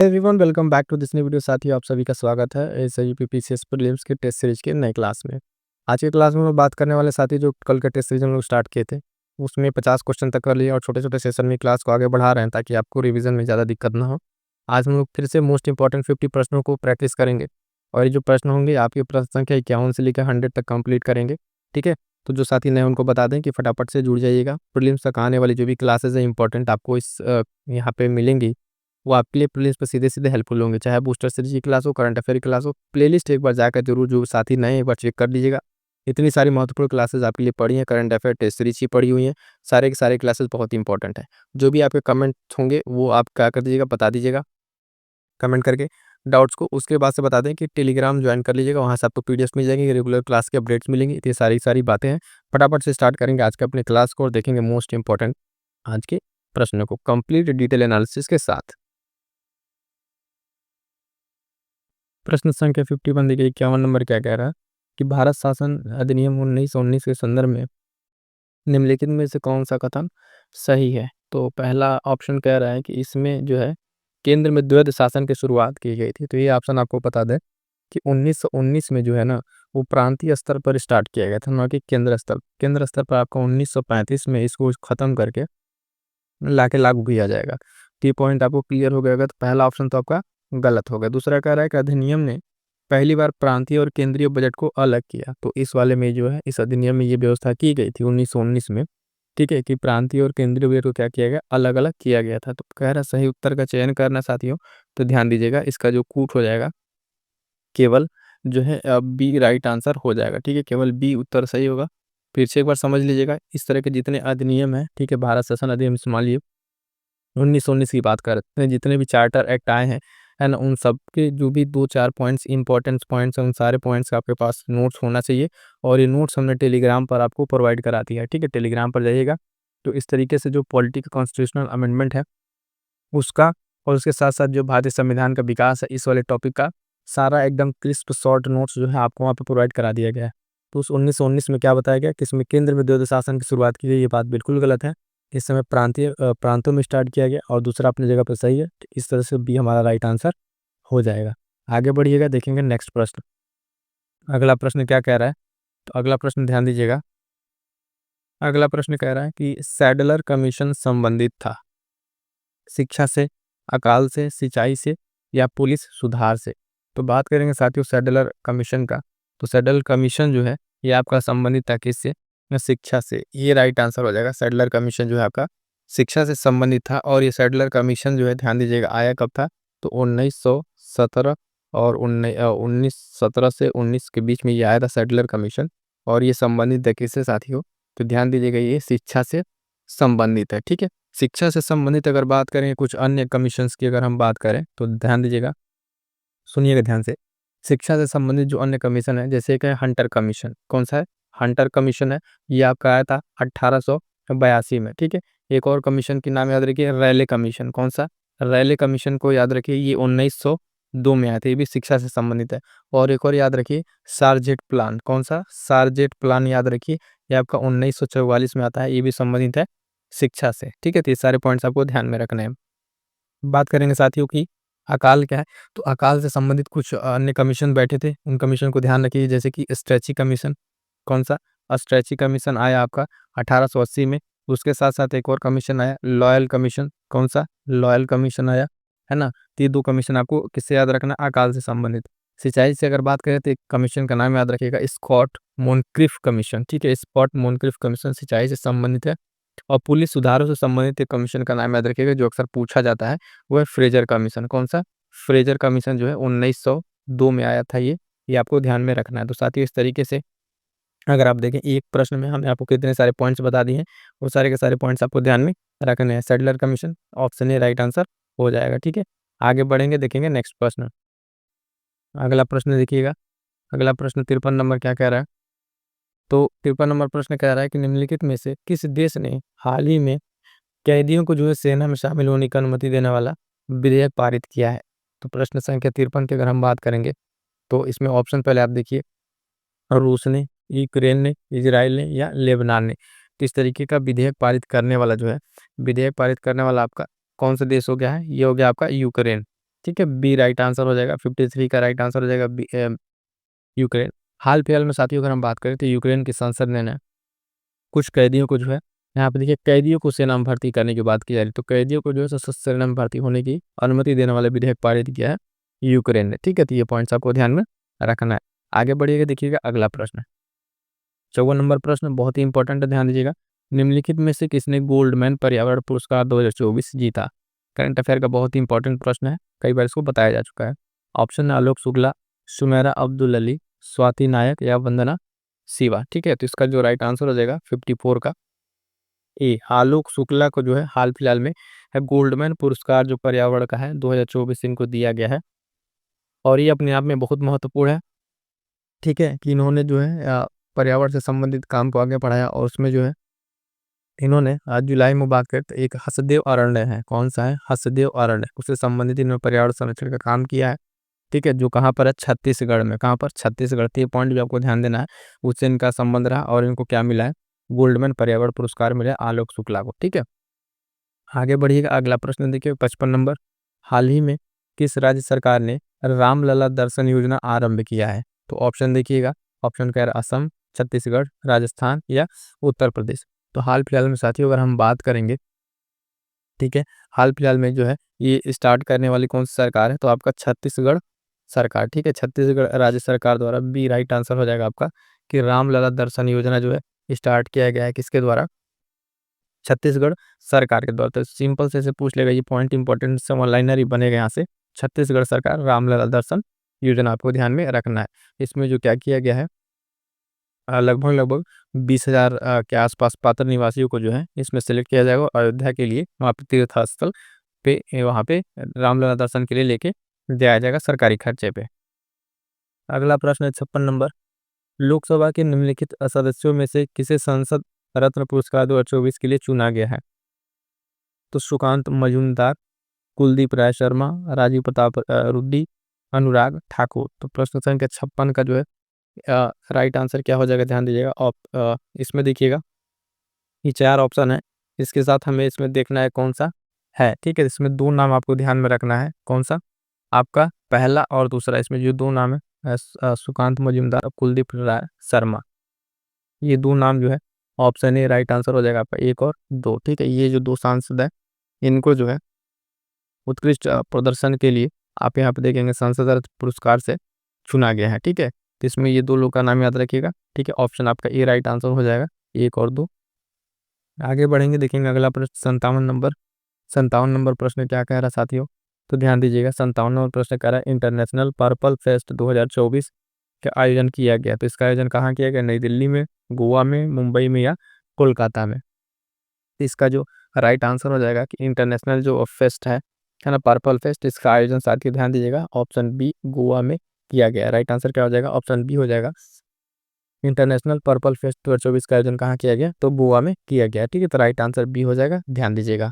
Everyone welcome back to this new video. साथियों, आप सभी का स्वागत है एसआईयूपी पीसीएस प्रीलिम्स के टेस्ट सीरीज के नए क्लास में। आज के क्लास में हम बात करने वाले साथी जो कल के टेस्ट सीरीज हम लोग स्टार्ट किए थे, उसमें 50 क्वेश्चन तक कर लिए और छोटे छोटे सेशन में क्लास को आगे बढ़ा रहे हैं ताकि आपको रिवीजन में ज़्यादा दिक्कत ना हो। आज हम लोग फिर से मोस्ट इंपॉर्टेंट 50 प्रश्नों को प्रैक्टिस करेंगे और ये जो प्रश्न होंगे आपकी प्रश्न संख्या 51 से लेकर 100 तक कंप्लीट करेंगे। ठीक है, तो जो साथी नए उनको बता दें कि फटाफट से जुड़ जाइएगा। प्रीलिम्स तक आने वाली जो भी क्लासेज है इंपॉर्टेंट आपको इस यहाँ पे मिलेंगी, वो आपके लिए प्लेलिस्ट पे सीधे-सीधे हेल्पफुल होंगे। चाहे बूस्टर सीरीज की क्लास हो, करंट अफेयर की क्लास हो, प्लेलिस्ट एक बार जाकर ज़रूर जो साथी नए एक बार चेक कर लीजिएगा। इतनी सारी महत्वपूर्ण क्लासेस आपके लिए पड़ी हैं, करंट अफेयर, टेस्ट सीरीज की पड़ी हुई हैं। सारे के सारे क्लासेस बहुत इंपॉर्टेंट हैं। जो भी आपके कमेंट्स होंगे वो आप क्या कर दीजिएगा, बता दीजिएगा कमेंट करके डाउट्स को। उसके बाद से बता दें कि टेलीग्राम ज्वाइन कर लीजिएगा, वहाँ से आपको पीडीएफ मिल जाएगी, रेगुलर क्लास के अपडेट्स मिलेंगी। ये सारी बातें हैं। फटाफट से स्टार्ट करेंगे आज के अपने क्लास को और देखेंगे मोस्ट इंपॉर्टेंट आज के प्रश्नों को कंप्लीट डिटेल एनालिसिस के साथ। प्रश्न संख्या 51 देखिए, 51 नंबर क्या कह रहा है कि भारत शासन अधिनियम 1919 के संदर्भ में निम्नलिखित में से कौन सा कथन सही है। तो पहला ऑप्शन कह रहा है कि इसमें जो है केंद्र में द्वैध शासन की शुरुआत की गई थी। तो ये ऑप्शन आपको बता दें कि 1919 में जो है ना, वो प्रांतीय स्तर पर स्टार्ट किया गया था, ना कि केंद्र स्तर पर आपको 1935 में इसको खत्म करके लाके लागू किया जाएगा। तो ये पॉइंट आपको क्लियर हो गया। तो पहला ऑप्शन तो आपका गलत हो गया। दूसरा कह रहा है कि अधिनियम ने पहली बार प्रांतीय और केंद्रीय बजट को अलग किया। तो इस वाले में जो है, इस अधिनियम में ये व्यवस्था की गई थी 1919 में, ठीक है, कि प्रांतीय और केंद्रीय बजट को क्या किया गया, अलग अलग किया गया था। तो कह रहा सही उत्तर का चयन करना साथियों, तो ध्यान दीजिएगा, इसका जो कूट हो जाएगा केवल जो है बी राइट आंसर हो जाएगा। ठीक है, केवल बी उत्तर सही होगा। फिर से एक बार समझ लीजिएगा, इस तरह के जितने अधिनियम है, ठीक है, भारत शासन अधिनियम मान लीजिए 1919 की बात करते हैं, जितने भी चार्टर एक्ट आए हैं, है ना, उन सब के जो भी 2-4 पॉइंट्स इंपॉर्टेंट पॉइंट्स हैं, उन सारे पॉइंट्स का आपके पास नोट्स होना चाहिए। और ये नोट्स हमने टेलीग्राम पर आपको प्रोवाइड करा दिया है। ठीक है, टेलीग्राम पर जाइएगा तो इस तरीके से जो पॉलिटिकल कॉन्स्टिट्यूशनल अमेंडमेंट है उसका, और उसके साथ साथ जो भारतीय संविधान का विकास है, इस वाले टॉपिक का सारा एकदम क्रिस्प शॉर्ट नोट्स जो है आपको वहाँ पे प्रोवाइड करा दिया गया है। तो उस 1919 में क्या बताया गया कि इसमें केंद्र में द्वैध शासन की शुरुआत की गई, ये बात बिल्कुल गलत है। इस समय प्रांतों में स्टार्ट किया गया और दूसरा अपनी जगह पर सही है। तो इस तरह से बी हमारा राइट आंसर हो जाएगा। आगे बढ़िएगा, देखेंगे नेक्स्ट प्रश्न। अगला प्रश्न क्या कह रहा है, तो अगला प्रश्न ध्यान दीजिएगा। अगला प्रश्न कह रहा है कि सैडलर कमीशन संबंधित था शिक्षा से, अकाल से, सिंचाई से या पुलिस सुधार से। तो बात करेंगे साथियों सैडलर कमीशन का। तो सैडलर कमीशन जो है ये आपका संबंधित था किससे, शिक्षा से। ये राइट आंसर हो जाएगा। सैडलर कमीशन जो है आपका शिक्षा से संबंधित था। और ये सैडलर कमीशन जो है ध्यान दीजिएगा आया कब था, तो 1917 और 1917 से 19 के बीच में ये आया था सैडलर कमीशन। और ये संबंधित है किससे साथियों, तो ध्यान दीजिएगा ये शिक्षा से संबंधित है। ठीक है, शिक्षा से संबंधित अगर बात करें, कुछ अन्य कमीशंस की अगर हम बात करें तो ध्यान दीजिएगा, सुनिएगा ध्यान से। शिक्षा से संबंधित जो अन्य कमीशन है, जैसे कि हंटर कमीशन, कौन सा है, हंटर कमीशन है, ये आपका आया था 1882 में। ठीक है, एक और कमीशन की नाम याद रखिए, रैले कमीशन। कौन सा, रैले कमीशन को याद रखिए, ये 1902 में आया था, ये भी शिक्षा से संबंधित है। और एक और याद रखिए, सारजेट प्लान। कौन सा, सारजेट प्लान याद रखिए, ये आपका 1944 में आता है, ये भी संबंधित है शिक्षा से। ठीक है, तो ये सारे पॉइंट्स आपको ध्यान में रखने हैं। बात करेंगे साथियों की अकाल क्या है, तो अकाल से संबंधित कुछ अन्य कमीशन बैठे थे, उन कमीशन को ध्यान रखिए, जैसे कि स्ट्रेची कमीशन। कौन सा, स्ट्रेची कमीशन आया आपका 1880 में। उसके साथ साथ एक और कमीशन आया, लॉयल कमीशन। कौन सा, लॉयल कमीशन आया, है ना। तो ये दो कमीशन आपको किससे याद रखना, अकाल से संबंधित। सिंचाई से अगर बात करें तो एक कमीशन का नाम याद रखिएगा, स्कॉट मोनक्रिफ कमीशन। ठीक है, स्कॉट मोनक्रिफ कमीशन सिंचाई से संबंधित है। और पुलिस सुधारों से संबंधित एक कमीशन का नाम याद रखिएगा जो अक्सर पूछा जाता है, वो है फ्रेजर कमीशन। कौन सा, फ्रेजर कमीशन जो है 1902 में आया था। ये आपको ध्यान में रखना है। तो साथियों इस तरीके से अगर आप देखें एक प्रश्न में हमने आपको कितने सारे पॉइंट्स बता दिए हैं, वो सारे के सारे पॉइंट्स आपको ध्यान में रखने हैं। Sedler commission option A right answer हो जाएगा। ठीक है, आगे बढ़ेंगे, देखेंगे नेक्स्ट प्रश्न। अगला प्रश्न देखिएगा, अगला प्रश्न 53 नंबर क्या कह रहा है, तो 53 नंबर प्रश्न कह रहा है कि निम्नलिखित में से किस देश ने हाल ही में कैदियों को जो है सेना में शामिल होने की अनुमति देने वाला विधेयक पारित किया है। तो प्रश्न संख्या 53 की अगर हम बात करेंगे तो इसमें ऑप्शन पहले आप देखिए, रूस ने, यूक्रेन ने, इजराइल ने या लेबनान ने। तो इस तरीके का विधेयक पारित करने वाला जो है, विधेयक पारित करने वाला आपका कौन सा देश हो गया है, ये हो गया आपका यूक्रेन। ठीक है, बी राइट आंसर हो जाएगा। 53 का राइट आंसर हो जाएगा बी, यूक्रेन। हाल फिलहाल में साथियों अगर हम बात करें तो यूक्रेन की संसद ने ना कुछ कैदियों को जो है, यहाँ पे देखिए कैदियों को सेना में भर्ती करने की बात की जा रही है, तो कैदियों को जो है सशस्त्र सेना में भर्ती होने की अनुमति देने वाला विधेयक पारित किया है यूक्रेन ने। ठीक है, तो ये पॉइंट्स आपको ध्यान में रखना है। आगे बढ़िएगा, देखिएगा अगला प्रश्न, 54 नंबर प्रश्न बहुत ही इंपॉर्टेंट है, ध्यान दीजिएगा। निम्नलिखित में से किसने गोल्डमैन पर्यावरण पुरस्कार 2024 जीता? करंट अफेयर का बहुत ही इंपॉर्टेंट प्रश्न है, कई बार इसको बताया जा चुका है। ऑप्शन है आलोक शुक्ला, सुमेरा अब्दुल अली, स्वाति नायक या वंदना शिवा। ठीक है, तो इसका जो राइट आंसर हो जाएगा 54 का ए, आलोक शुक्ला को जो है हाल फिलहाल में है गोल्डमैन पुरस्कार जो पर्यावरण का है 2024 इनको दिया गया है, और ये अपने आप में बहुत महत्वपूर्ण है। ठीक है, कि इन्होंने जो है पर्यावरण से संबंधित काम को आगे बढ़ाया, और उसमें जो है इन्होंने आज जुलाई में बात करें तो एक हसदेव अरण्य है, कौन सा है, हसदेव अरण्य, उससे संबंधित इन्होंने पर्यावरण संरक्षण का काम किया है। ठीक है, जो कहाँ पर है, छत्तीसगढ़ में। कहाँ पर, छत्तीसगढ़। तो ये पॉइंट भी आपको ध्यान देना है, उससे इनका संबंध रहा और इनको क्या मिला है, गोल्डमैन पर्यावरण पुरस्कार मिला है आलोक शुक्ला को। ठीक है, आगे बढ़िएगा, अगला प्रश्न देखिए 55 नंबर, हाल ही में किस राज्य सरकार ने रामलला दर्शन योजना आरंभ किया है? तो ऑप्शन देखिएगा, ऑप्शन कह रहा है असम, छत्तीसगढ़, राजस्थान या उत्तर प्रदेश। तो हाल फिलहाल में साथियों अगर हम बात करेंगे, ठीक है, हाल फिलहाल में जो है ये स्टार्ट करने वाली कौन सी सरकार है, तो आपका छत्तीसगढ़ सरकार। ठीक है, छत्तीसगढ़ राज्य सरकार द्वारा बी राइट आंसर हो जाएगा आपका, कि रामलला दर्शन योजना जो है स्टार्ट किया गया है किसके द्वारा, छत्तीसगढ़ सरकार के द्वारा। तो सिंपल से ऐसे पूछ लेगा, ये पॉइंट इंपॉर्टेंट से वन लाइनर ही बनेगा यहाँ से, छत्तीसगढ़ सरकार रामलला दर्शन योजना आपको ध्यान में रखना है। इसमें जो क्या किया गया है, लगभग लगभग 20,000 के आसपास पात्र निवासियों को जो है इसमें सेलेक्ट किया जाएगा, और अयोध्या के लिए वहाँ पे तीर्थ स्थल पे वहाँ पे रामलला दर्शन के लिए लेके जाया जाएगा सरकारी खर्चे पे। अगला प्रश्न है 56 नंबर, लोकसभा के निम्नलिखित सदस्यों में से किसे संसद रत्न पुरस्कार 2024 के लिए चुना गया है? तो सुकांत मजूमदार, कुलदीप राय शर्मा, राजीव प्रताप रुड्डी, अनुराग ठाकुर। तो प्रश्न संख्या 56 का जो है राइट आंसर क्या हो जाएगा, ध्यान दीजिएगा। इसमें देखिएगा ये 4 ऑप्शन है, इसके साथ हमें इसमें देखना है कौन सा है। ठीक है, इसमें 2 नाम आपको ध्यान में रखना है, कौन सा, आपका पहला और दूसरा। इसमें जो 2 नाम है सुकांत मजूमदार और कुलदीप राय शर्मा, ये 2 नाम जो है ऑप्शन ए राइट आंसर हो जाएगा आपका, 1 और 2। ठीक है, ये जो 2 सांसद है इनको जो है उत्कृष्ट प्रदर्शन के लिए आप यहाँ पे देखेंगे संसद रत्न पुरस्कार से चुना गया है। ठीक है, तो इसमें ये 2 लोग का नाम याद रखिएगा। ठीक है, ऑप्शन आपका ए राइट आंसर हो जाएगा, 1 और 2। आगे बढ़ेंगे, देखेंगे अगला प्रश्न 57 नंबर, 57 नंबर प्रश्न क्या कह रहा है साथियों, तो ध्यान दीजिएगा। 57 नंबर प्रश्न कह रहा है इंटरनेशनल पर्पल फेस्ट 2024 का आयोजन किया गया, तो इसका आयोजन कहाँ किया गया, नई दिल्ली में, गोवा में, मुंबई में या कोलकाता में? तो इसका जो राइट आंसर हो जाएगा कि इंटरनेशनल जो फेस्ट है ना, पर्पल फेस्ट, इसका आयोजन साथियों ध्यान दीजिएगा ऑप्शन बी गोवा में किया गया। राइट आंसर क्या हो जाएगा, ऑप्शन बी हो जाएगा, इंटरनेशनल पर्पल फेस्ट 2024 का आयोजन कहाँ किया गया, तो गोवा में किया गया। ठीक है, तो राइट आंसर बी हो जाएगा, ध्यान दीजिएगा।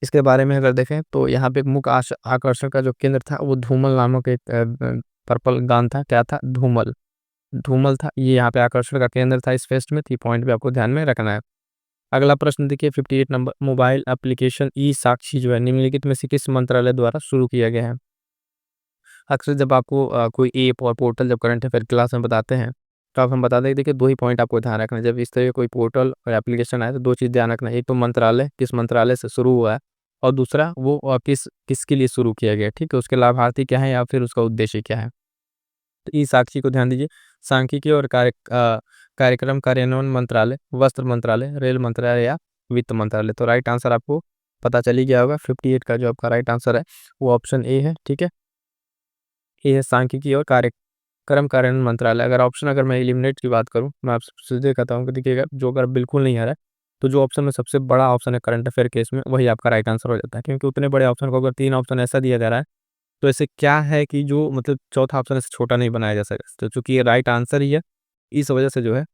इसके बारे में अगर देखें तो यहाँ पे मुख्य आकर्षण का जो केंद्र था वो धूमल नामक एक पर्पल गान था, क्या था, धूमल, धूमल था, ये यहाँ पे आकर्षण का केंद्र था इस फेस्ट में। तो पॉइंट भी आपको ध्यान में रखना है। अगला प्रश्न देखिए 58 नंबर, मोबाइल एप्लीकेशन ई साक्षी जो है निम्नलिखित में से किस मंत्रालय द्वारा शुरू किया गया है? अक्सर जब आपको कोई ऐप और पोर्टल जब करंट अफेयर क्लास में बताते हैं, तो आप हम बता दें, देखिए 2 ही पॉइंट आपको ध्यान रखना है। जब इस तरह का कोई पोर्टल और एप्लीकेशन आए तो 2 चीज़ ध्यान रखना है, एक तो मंत्रालय, किस मंत्रालय से शुरू हुआ है, और दूसरा वो किसके लिए शुरू किया गया है। ठीक है, उसके लाभार्थी क्या है या फिर उसका उद्देश्य क्या है। तो ई साक्षी को ध्यान दीजिए, सांख्यिकी और कार्यक्रम कार्यान्वयन मंत्रालय, वस्त्र मंत्रालय, रेल मंत्रालय या वित्त मंत्रालय। तो राइट आंसर आपको पता चल ही गया होगा, 58 का जो आपका राइट आंसर है वो ऑप्शन ए है। ठीक है, ये है सांख्यिकी और कार्यक्रम कार्यान्वयन मंत्रालय। अगर ऑप्शन अगर मैं एलिमिनेट की बात करूं, मैं आपसे सीधे कहता हूं कि देखिएगा जो अगर बिल्कुल नहीं आ रहा है, तो जो ऑप्शन में सबसे बड़ा ऑप्शन है करंट अफेयर केस में, वही आपका राइट आंसर हो जाता है। क्योंकि उतने बड़े ऑप्शन को अगर 3 ऑप्शन ऐसा दिया जा रहा है, तो ऐसे क्या है कि जो मतलब चौथा ऑप्शन ऐसे छोटा नहीं बनाया जा सकता। तो चूंकि ये राइट आंसर ही है, इस वजह से जो है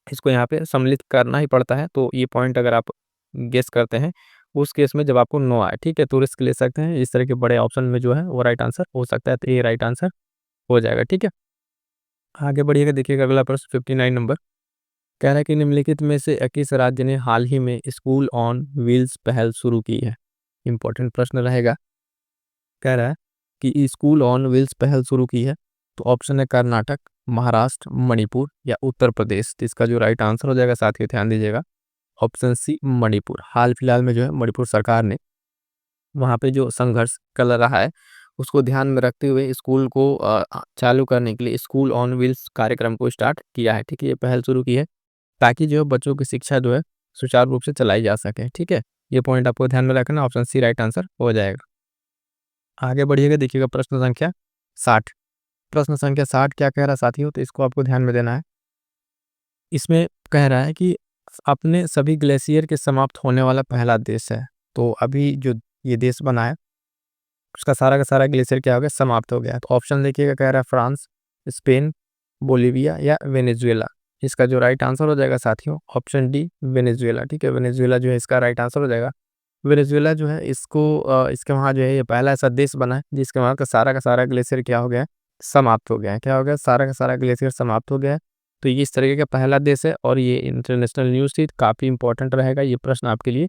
इसको यहाँ पे सम्मिलित करना ही पड़ता है। तो ये पॉइंट अगर आप गेस करते हैं उस केस में जब आपको नो आए, ठीक है, तो रिस्क ले सकते हैं, इस तरह के बड़े ऑप्शन में जो है वो राइट आंसर हो सकता है। तो ये राइट आंसर हो जाएगा। ठीक है, आगे बढ़िएगा, देखिएगा अगला प्रश्न 59 नंबर, कह रहा है कि निम्नलिखित में से किस राज्य ने हाल ही में स्कूल ऑन व्हील्स पहल शुरू की है? इंपॉर्टेंट प्रश्न रहेगा। कह रहा है कि स्कूल ऑन व्हील्स पहल शुरू की है। तो ऑप्शन है कर्नाटक, महाराष्ट्र, मणिपुर या उत्तर प्रदेश। तो इसका जो राइट आंसर हो जाएगा साथियों, ध्यान दीजिएगा, ऑप्शन सी मणिपुर। हाल फिलहाल में जो है मणिपुर सरकार ने वहाँ पे जो संघर्ष चल रहा है उसको ध्यान में रखते हुए स्कूल को चालू करने के लिए स्कूल ऑन व्हील्स कार्यक्रम को स्टार्ट किया है। ठीक है, ये पहल शुरू की है ताकि जो है बच्चों की शिक्षा जो है सुचारू रूप से चलाई जा सके। ठीक है, ये पॉइंट आपको ध्यान में रखना, ऑप्शन सी राइट आंसर हो जाएगा। आगे बढ़िएगा, देखिएगा प्रश्न संख्या 60। प्रश्न संख्या 60 क्या कह रहा है साथियों, तो इसको आपको ध्यान में देना है। इसमें कह रहा है कि अपने सभी ग्लेशियर के समाप्त होने वाला पहला देश है। तो अभी जो ये देश बना है उसका सारा का सारा ग्लेशियर क्या हो गया, समाप्त हो गया। तो ऑप्शन देखिएगा, कह रहा है फ्रांस, स्पेन, बोलीविया या वेनेजुएला। इसका जो राइट आंसर हो जाएगा साथियों, ऑप्शन डी वेनेजुएला। ठीक है, वेनेजुएला जो है इसका राइट आंसर हो जाएगा। वेनेजुएला जो है इसको इसके वहाँ जो है ये पहला ऐसा देश बना है जिसके वहाँ का सारा ग्लेशियर क्या हो गया है, समाप्त हो गया है। क्या हो गया, सारा का सारा ग्लेशियर समाप्त हो गया है। तो ये इस तरीके का पहला देश है और ये इंटरनेशनल न्यूज़ थी, काफ़ी इंपॉर्टेंट रहेगा ये प्रश्न आपके लिए,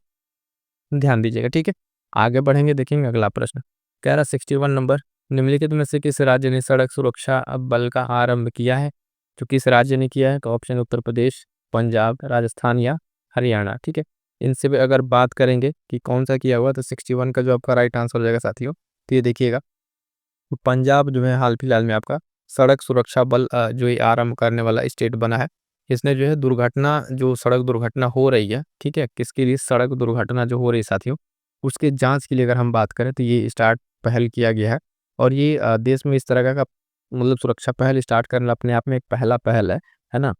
ध्यान दीजिएगा। ठीक है, आगे बढ़ेंगे, देखेंगे अगला प्रश्न। कह रहा 61 नंबर, निम्नलिखित में से किस राज्य ने सड़क सुरक्षा बल का आरंभ किया है। तो किस राज्य ने किया है, तो ऑप्शन उत्तर प्रदेश, पंजाब, राजस्थान या हरियाणा। ठीक है, इनसे भी अगर बात करेंगे कि कौन सा किया हुआ, तो 61 का जो आपका राइट आंसर हो जाएगा साथियों, तो ये देखिएगा, तो पंजाब जो है हाल फिलहाल में आपका सड़क सुरक्षा बल जो ये आरंभ करने वाला स्टेट बना है। इसने जो है दुर्घटना, जो सड़क दुर्घटना हो रही है, ठीक है, किसके लिए, सड़क दुर्घटना जो हो रही है साथियों, उसके जांच के लिए अगर हम बात करें तो ये स्टार्ट पहल किया गया है। और ये देश में इस तरह का मतलब सुरक्षा पहल स्टार्ट करना अपने आप में एक पहला पहल है ना।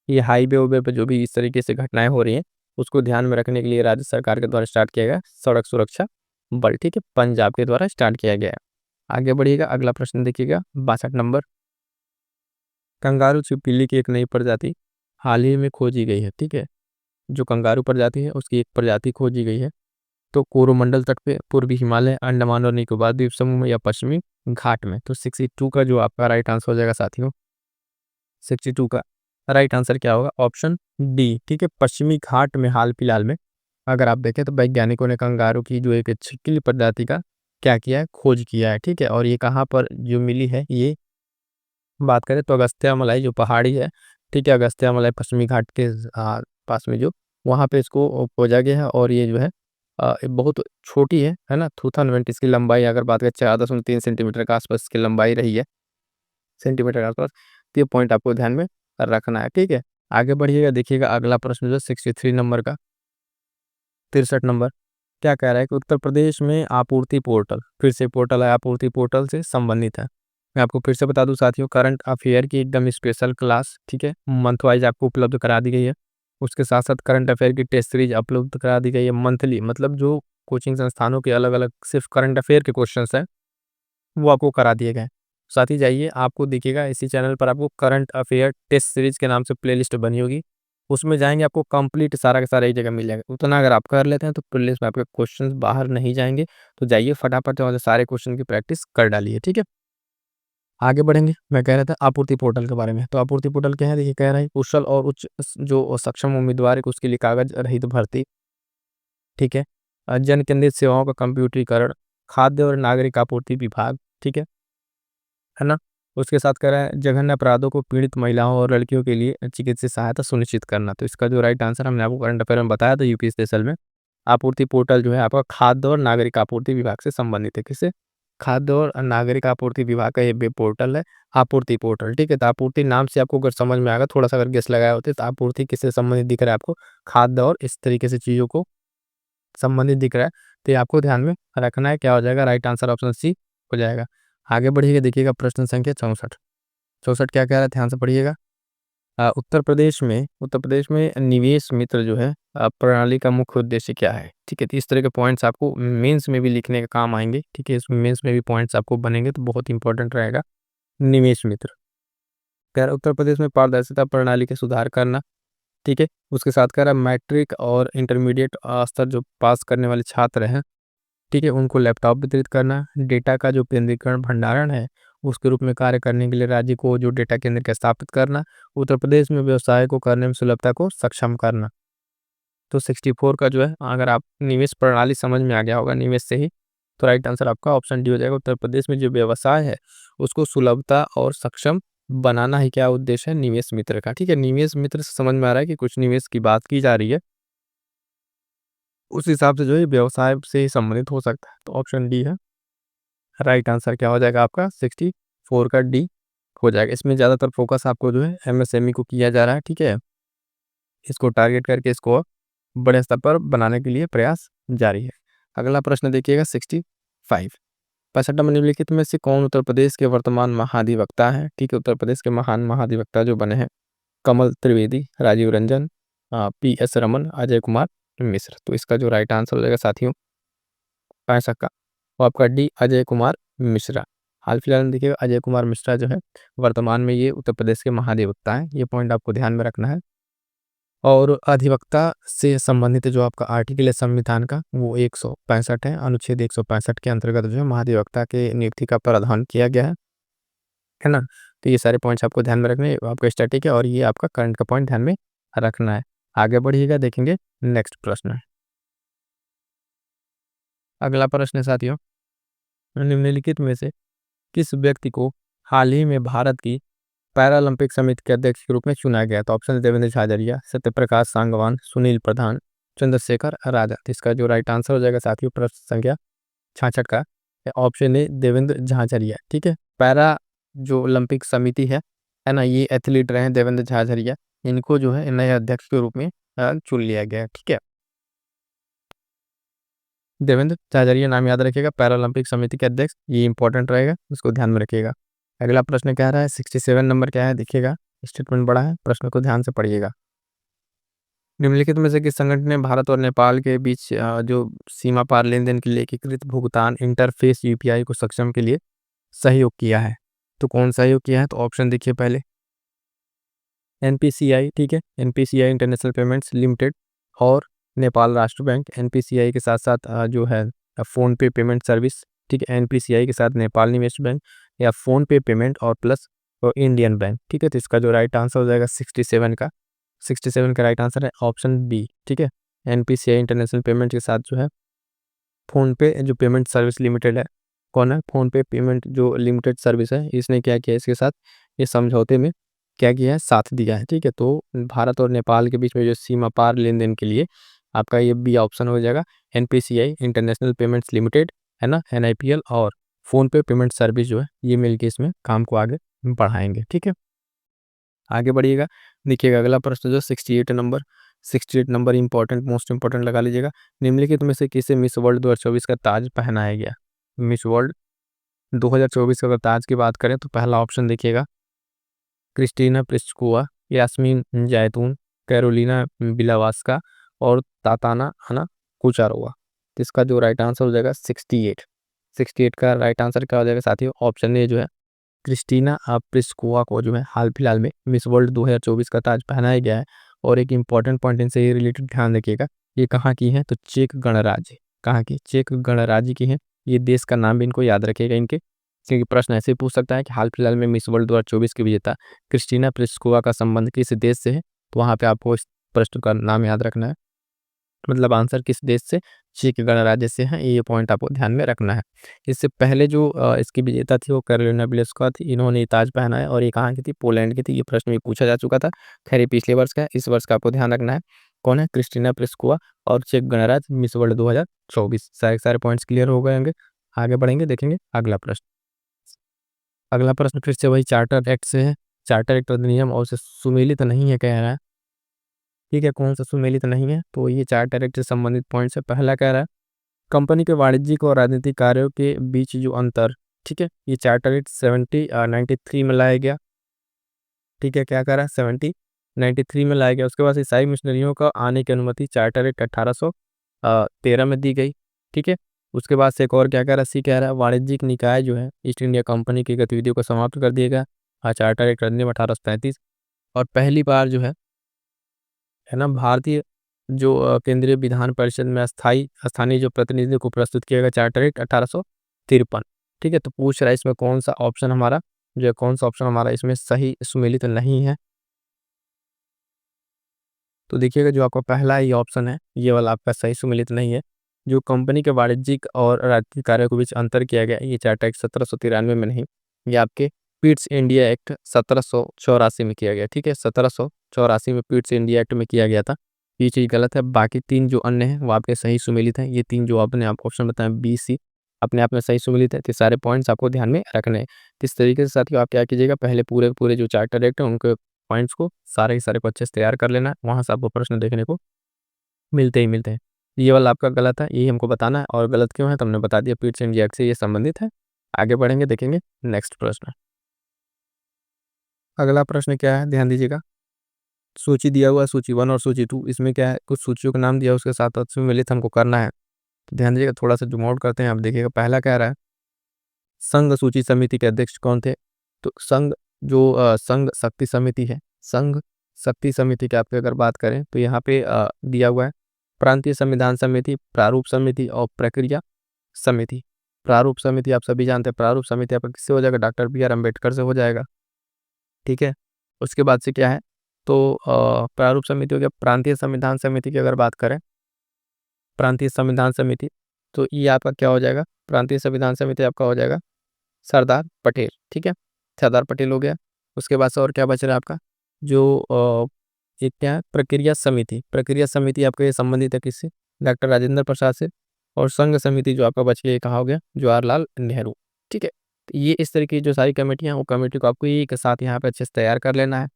ये हाईवे उवे पे जो भी इस तरीके से घटनाएं हो रही हैं उसको ध्यान में रखने के लिए राज्य सरकार के द्वारा स्टार्ट किया गया सड़क सुरक्षा बल। ठीक है, पंजाब के द्वारा स्टार्ट किया गया है। आगे बढ़िएगा, अगला प्रश्न देखिएगा 62 नंबर। कंगारू छिपकली की एक नई प्रजाति हाल ही में खोजी गई है। ठीक है, जो कंगारू प्रजाति है उसकी एक प्रजाति खोजी गई है। तो कोरोमंडल तट पे, पूर्वी हिमालय, अंडमान और निकोबार द्वीप समूह में या पश्चिमी घाट में। तो 62 का जो आपका राइट आंसर हो जाएगा साथियों, 62 का राइट आंसर क्या होगा, ऑप्शन डी। ठीक है, पश्चिमी घाट में हाल फिलहाल में अगर आप देखें तो वैज्ञानिकों ने कंगारू की जो एक छिपकली प्रजाति का क्या किया है, खोज किया है। ठीक है, और ये कहाँ पर जो मिली है, ये बात करें तो अगस्त्यामलाई जो पहाड़ी है, ठीक है, अगस्त्यामलाई पश्चिमी घाट के पास में जो वहाँ पे इसको खोजा गया है। और ये जो है ये बहुत छोटी है ना, 2020 इसकी लंबाई अगर बात करें 4.3 सेंटीमीटर के आसपास की लंबाई रही है, सेंटीमीटर के आसपास। तो ये पॉइंट आपको ध्यान में रखना है। ठीक है, आगे बढ़िएगा, देखिएगा अगला प्रश्न जो है 63 नंबर का, 63 नंबर क्या कह रहा है कि उत्तर प्रदेश में आपूर्ति पोर्टल, फिर से पोर्टल है, आपूर्ति पोर्टल से संबंधित है। मैं आपको फिर से बता दूं साथियों, करंट अफेयर की एकदम स्पेशल क्लास, ठीक है, मंथ वाइज आपको उपलब्ध करा दी गई है। उसके साथ साथ करंट अफेयर की टेस्ट सीरीज उपलब्ध करा दी गई है मंथली, मतलब जो कोचिंग संस्थानों के अलग अलग सिर्फ करंट अफेयर के क्वेश्चन हैं वो आपको करा दिए गए। साथ ही जाइए, आपको दिखेगा इसी चैनल पर आपको करंट अफेयर टेस्ट सीरीज के नाम से प्लेलिस्ट बनी होगी, उसमें जाएंगे आपको कंप्लीट सारा का सारा एक जगह मिल जाएगा। उतना अगर आप कर लेते हैं तो प्लेलिस्ट में आपके क्वेश्चंस बाहर नहीं जाएंगे। तो जाइए फटाफट से सारे क्वेश्चन की प्रैक्टिस कर डालिए। ठीक है, आगे बढ़ेंगे, मैं कह रहा था आपूर्ति पोर्टल के बारे में। तो आपूर्ति पोर्टल क्या है, देखिए कह रहा है कुशल और उच्च जो सक्षम उम्मीदवार है उसके लिए कागज रहित भर्ती। ठीक है, जन केंद्रित सेवाओं का कंप्यूटरीकरण, खाद्य और नागरिक आपूर्ति विभाग। ठीक है ना। उसके साथ कह रहा है जघन्य अपराधों को पीड़ित महिलाओं और लड़कियों के लिए चिकित्सीय सहायता सुनिश्चित करना। तो इसका जो राइट आंसर हमने आपको करंट अफेयर में बताया था यूपी स्पेशल में, आपूर्ति पोर्टल जो है आपका खाद्य और नागरिक आपूर्ति विभाग से संबंधित है। किससे, खाद्य और नागरिक आपूर्ति विभाग का ये पोर्टल है, आपूर्ति पोर्टल। ठीक है, तो आपूर्ति नाम से आपको अगर समझ में आएगा, थोड़ा सा अगर गेस लगाया होते तो आपूर्ति किससे संबंधित दिख रहा है आपको, खाद्य और इस तरीके से चीज़ों को संबंधित दिख रहा है। तो ये आपको ध्यान में रखना है, क्या हो जाएगा, राइट आंसर ऑप्शन सी हो जाएगा। आगे बढ़िएगा, देखिएगा प्रश्न संख्या 64। 64 क्या कह रहा है, ध्यान से पढ़िएगा। उत्तर प्रदेश में निवेश मित्र जो है प्रणाली का मुख्य उद्देश्य क्या है। ठीक है, तो इस तरह के पॉइंट्स आपको मेंस में भी लिखने का काम आएंगे। ठीक है, इसमें मेंस में भी पॉइंट्स आपको बनेंगे तो बहुत इंपॉर्टेंट रहेगा। निवेश मित्र कह रहा है उत्तर प्रदेश में पारदर्शिता प्रणाली के सुधार करना। ठीक है, उसके साथ कह रहा है मैट्रिक और इंटरमीडिएट स्तर जो पास करने वाले छात्र हैं, ठीक है, उनको लैपटॉप वितरित करना। डेटा का जो केंद्रीकरण भंडारण है उसके रूप में कार्य करने के लिए राज्य को जो डेटा केंद्र का स्थापित करना। उत्तर प्रदेश में व्यवसाय को करने में सुलभता को सक्षम करना। तो 64 का जो है, अगर आप निवेश प्रणाली समझ में आ गया होगा निवेश से ही, तो राइट आंसर आपका ऑप्शन डी हो जाएगा। उत्तर प्रदेश में जो व्यवसाय है उसको सुलभता और सक्षम बनाना ही क्या उद्देश्य है निवेश मित्र का। ठीक है, निवेश मित्र से समझ में आ रहा है कि कुछ निवेश की बात की जा रही है, उस हिसाब से जो है व्यवसाय से ही संबंधित हो सकता है। तो ऑप्शन डी है राइट आंसर। क्या हो जाएगा आपका 64 का डी हो जाएगा। इसमें ज़्यादातर फोकस आपको जो है एमएसएमई को किया जा रहा है। ठीक है, इसको टारगेट करके इसको बड़े स्तर पर बनाने के लिए प्रयास जारी है। अगला प्रश्न देखिएगा 65। 65 निम्नलिखित में से कौन उत्तर प्रदेश के वर्तमान महाधिवक्ता है। ठीक है, उत्तर प्रदेश के महान महाधिवक्ता जो बने हैं कमल त्रिवेदी, राजीव रंजन, पी एस रमन, अजय कुमार मिश्र। तो इसका जो राइट आंसर हो जाएगा साथियों 65 का वो आपका डी अजय कुमार मिश्रा। हाल फिलहाल में देखिएगा अजय कुमार मिश्रा जो है वर्तमान में ये उत्तर प्रदेश के महाधिवक्ता हैं। ये पॉइंट आपको ध्यान में रखना है। और अधिवक्ता से संबंधित जो आपका आर्टिकल है संविधान का वो 165 है। अनुच्छेद 165 के अंतर्गत जो है महाधिवक्ता के नियुक्ति का प्रावधान किया गया है ना। तो ये सारे पॉइंट्स आपको ध्यान में रखने हैं, आपका स्टैटिक है और ये आपका करंट का पॉइंट ध्यान में रखना है। आगे बढ़िएगा, देखेंगे नेक्स्ट प्रश्न। अगला प्रश्न है साथियों, निम्नलिखित में से किस व्यक्ति को हाल ही में भारत की पैरालंपिक समिति के अध्यक्ष के रूप में चुना गया। तो ऑप्शन देवेंद्र झाझरिया, सत्यप्रकाश सांगवान, सुनील प्रधान, चंद्रशेखर आजाद। इसका जो राइट आंसर हो जाएगा साथियों प्रश्न संख्या 66 का ऑप्शन ए देवेंद्र झाझरिया। ठीक है, पैरा जो ओलंपिक समिति है ना, ये एथलीट रहे हैं देवेंद्र झाझरिया, इनको जो है नए अध्यक्ष के रूप में चुन लिया गया है। ठीक है, देवेंद्र झाझरिया नाम याद रखिएगा, पैरालंपिक समिति के अध्यक्ष, ये इंपॉर्टेंट रहेगा, इसको ध्यान में रखिएगा। अगला प्रश्न क्या रहा है 67 नंबर क्या है देखिएगा, स्टेटमेंट बड़ा है, प्रश्न को ध्यान से पढ़िएगा। निम्नलिखित में से किस संगठन ने भारत और नेपाल के बीच जो सीमा पार लेन देन के लिए एकीकृत भुगतान इंटरफेस यूपीआई को सक्षम के लिए सहयोग किया है। तो कौन सहयोग किया है, तो ऑप्शन देखिए पहले एनपीसीआई। ठीक है, एनपीसीआई इंटरनेशनल पेमेंट्स लिमिटेड और नेपाल राष्ट्र बैंक। एनपीसीआई के साथ साथ जो है फ़ोन पे पेमेंट सर्विस। ठीक है, एनपीसीआई के साथ नेपाल निवेश बैंक या फ़ोन पे पेमेंट और प्लस इंडियन बैंक। ठीक है, तो इसका जो राइट आंसर हो जाएगा 67 का 67 का राइट आंसर है ऑप्शन बी। ठीक है, एनपीसीआई इंटरनेशनल पेमेंट के साथ जो है फ़ोन पे जो पेमेंट सर्विस लिमिटेड है, कौन है फ़ोन पे पेमेंट जो लिमिटेड सर्विस है, इसने क्या किया इसके साथ ये समझौते में क्या किया है साथ दिया है। ठीक है, तो भारत और नेपाल के बीच में जो सीमा पार लेन देन के लिए आपका ये बी ऑप्शन हो जाएगा एनपीसीआई इंटरनेशनल पेमेंट्स लिमिटेड है ना, एनआईपीएल और फ़ोन पे पेमेंट सर्विस जो है ये मिलके इसमें काम को आगे बढ़ाएंगे। ठीक है, आगे बढ़िएगा, देखिएगा अगला प्रश्न जो 68 नंबर इंपॉर्टेंट मोस्ट इंपॉर्टेंट लगा लीजिएगा। निम्नलिखित में से किसे मिस वर्ल्ड 2024 का ताज पहनाया गया। मिस वर्ल्ड 2024 का अगर ताज की बात करें तो पहला ऑप्शन देखिएगा क्रिस्टीना प्लिस्कुआ, यास्मीन जैतून, कैरोलिना बिलावास्का और ताताना हना कुचारोवा। तो इसका जो राइट आंसर हो जाएगा 68 का राइट आंसर क्या हो जाएगा साथियों, ऑप्शन ए जो है क्रिस्टीना प्लिस्कुआ को जो है हाल फिलहाल में मिस वर्ल्ड 2024 का ताज पहनाया गया है। और एक इंपॉर्टेंट पॉइंट इनसे ये रिलेटेड ध्यान रखिएगा, ये कहाँ की है तो चेक गणराज्य, कहाँ की चेक गणराज्य की है। ये देश का नाम भी इनको याद रखिएगा इनके, क्योंकि प्रश्न ऐसे पूछ सकता है कि हाल फिलहाल में मिस वर्ल्ड 2024 की विजेता क्रिस्टीना प्लिस्कुआ का संबंध किस देश से है। तो वहाँ पे आपको इस प्रश्न का नाम याद रखना है, मतलब आंसर किस देश से, चेक गणराज्य से है, ये पॉइंट आपको ध्यान में रखना है। इससे पहले जो इसकी विजेता थी वो कैरोलिना प्लिस्कुआ थी, इन्होंने ये ताज पहना है और ये कहाँ की थी, पोलैंड की थी। ये प्रश्न भी पूछा जा चुका था, खैर ये पिछले वर्ष का है, इस वर्ष का आपको ध्यान रखना है कौन है क्रिस्टीना प्लिस्कुआ और चेक गणराज्य मिस वर्ल्ड 2024। सारे पॉइंट्स क्लियर हो गए होंगे। आगे बढ़ेंगे, देखेंगे अगला प्रश्न। अगला प्रश्न फिर से वही चार्टर एक्ट से है। चार्टर एक्ट अधिनियम और से सुमेलित नहीं है कह रहा है। ठीक है, कौन सा सुमेलित नहीं है, तो ये चार्टर एक्ट से संबंधित पॉइंट से पहला कह रहा है कंपनी के वाणिज्यिक और राजनीतिक कार्यों के बीच जो अंतर। ठीक है, ये चार्टर एक्ट 93 में लाया गया। ठीक है, क्या कह रहा है 93 में लाया गया। उसके बाद ईसाई मिशनरियों का आने की अनुमति चार्टर एक्ट 1813 में दी गई। ठीक है, उसके बाद से एक और क्या कह रहा है सी कह रहा है वाणिज्यिक निकाय जो है ईस्ट इंडिया कंपनी की गतिविधियों को समाप्त कर दिया गया चार्टर एक्ट अधिनियम 1835। और पहली बार जो है ना भारतीय जो केंद्रीय विधान परिषद में स्थानीय जो प्रतिनिधियों को प्रस्तुत किया गया चार्टर एक्ट 1853। ठीक है, तो पूछ रहा है इसमें कौन सा ऑप्शन हमारा जो है, कौन सा ऑप्शन हमारा इसमें सही सुमेलित नहीं है। तो देखिएगा जो आपका पहला ही ऑप्शन है ये वाला आपका सही सुमेलित नहीं है। जो कंपनी के वाणिज्यिक और राजनीतिक कार्यों के बीच अंतर किया गया, ये चार्टर एक्ट 1793 में नहीं, ये आपके पिट्स इंडिया एक्ट 1784 में किया गया। ठीक है, 1784 में पिट्स इंडिया एक्ट में किया गया था। ये चीज़ गलत है। बाकी 3 जो अन्य हैं वो आपके सही सुमेलित हैं। ये 3 जो आपने आप ऑप्शन बताए बी, सी अपने आप में सही सुमेलित है। तो सारे पॉइंट्स आपको ध्यान में रखने हैं। तो इस तरीके से साथियों आप क्या कीजिएगा, पहले पूरे जो चार्टर एक्ट है उनके पॉइंट्स को सारे के सारे को अच्छे से तैयार कर लेना है। वहाँ से आपको प्रश्न देखने को मिलते ही मिलते हैं। ये वाला आपका गलत है, यही हमको बताना है। और गलत क्यों है तो हमने बता दिया, पिट्स इंडिया एक्ट से ये संबंधित है। आगे बढ़ेंगे, देखेंगे नेक्स्ट प्रश्न। अगला प्रश्न क्या है, ध्यान दीजिएगा। सूची दिया हुआ है, सूची 1 और सूची 2। इसमें क्या है, कुछ सूचियों का नाम दिया, उसके साथ सुमेलित हमको करना है। तो ध्यान दीजिएगा, थोड़ा सा जूम आउट करते हैं। आप देखिएगा पहला कह रहा है संघ सूची समिति के अध्यक्ष कौन थे। तो संघ शक्ति समिति है, संघ शक्ति समिति की आपकी अगर बात करें तो यहाँ पे दिया हुआ है प्रांतीय संविधान समिति, प्रारूप समिति और प्रक्रिया समिति। प्रारूप समिति आप सभी जानते हैं, प्रारूप समिति आपका किससे हो जाएगा, डॉक्टर बी आर अम्बेडकर से हो जाएगा। ठीक है, उसके बाद से क्या है, तो प्रारूप समिति हो गया। प्रांतीय संविधान समिति की अगर बात करें, प्रांतीय संविधान समिति, तो ये आपका क्या हो जाएगा, प्रांतीय संविधान समिति आपका हो जाएगा सरदार पटेल। ठीक है, सरदार पटेल हो गया। उसके बाद से और क्या बच रहा है आपका, जो एक क्या है प्रक्रिया समिति। प्रक्रिया समिति आपका ये संबंधित है किससे, डॉक्टर राजेंद्र प्रसाद से। और संघ समिति जो आपका बच गया, ये कहा हो गया जवाहरलाल नेहरू। ठीक है, तो ये इस तरीके की जो सारी कमेटियाँ, वो कमेटी को आपको एक साथ यहाँ पे अच्छे से तैयार कर लेना है।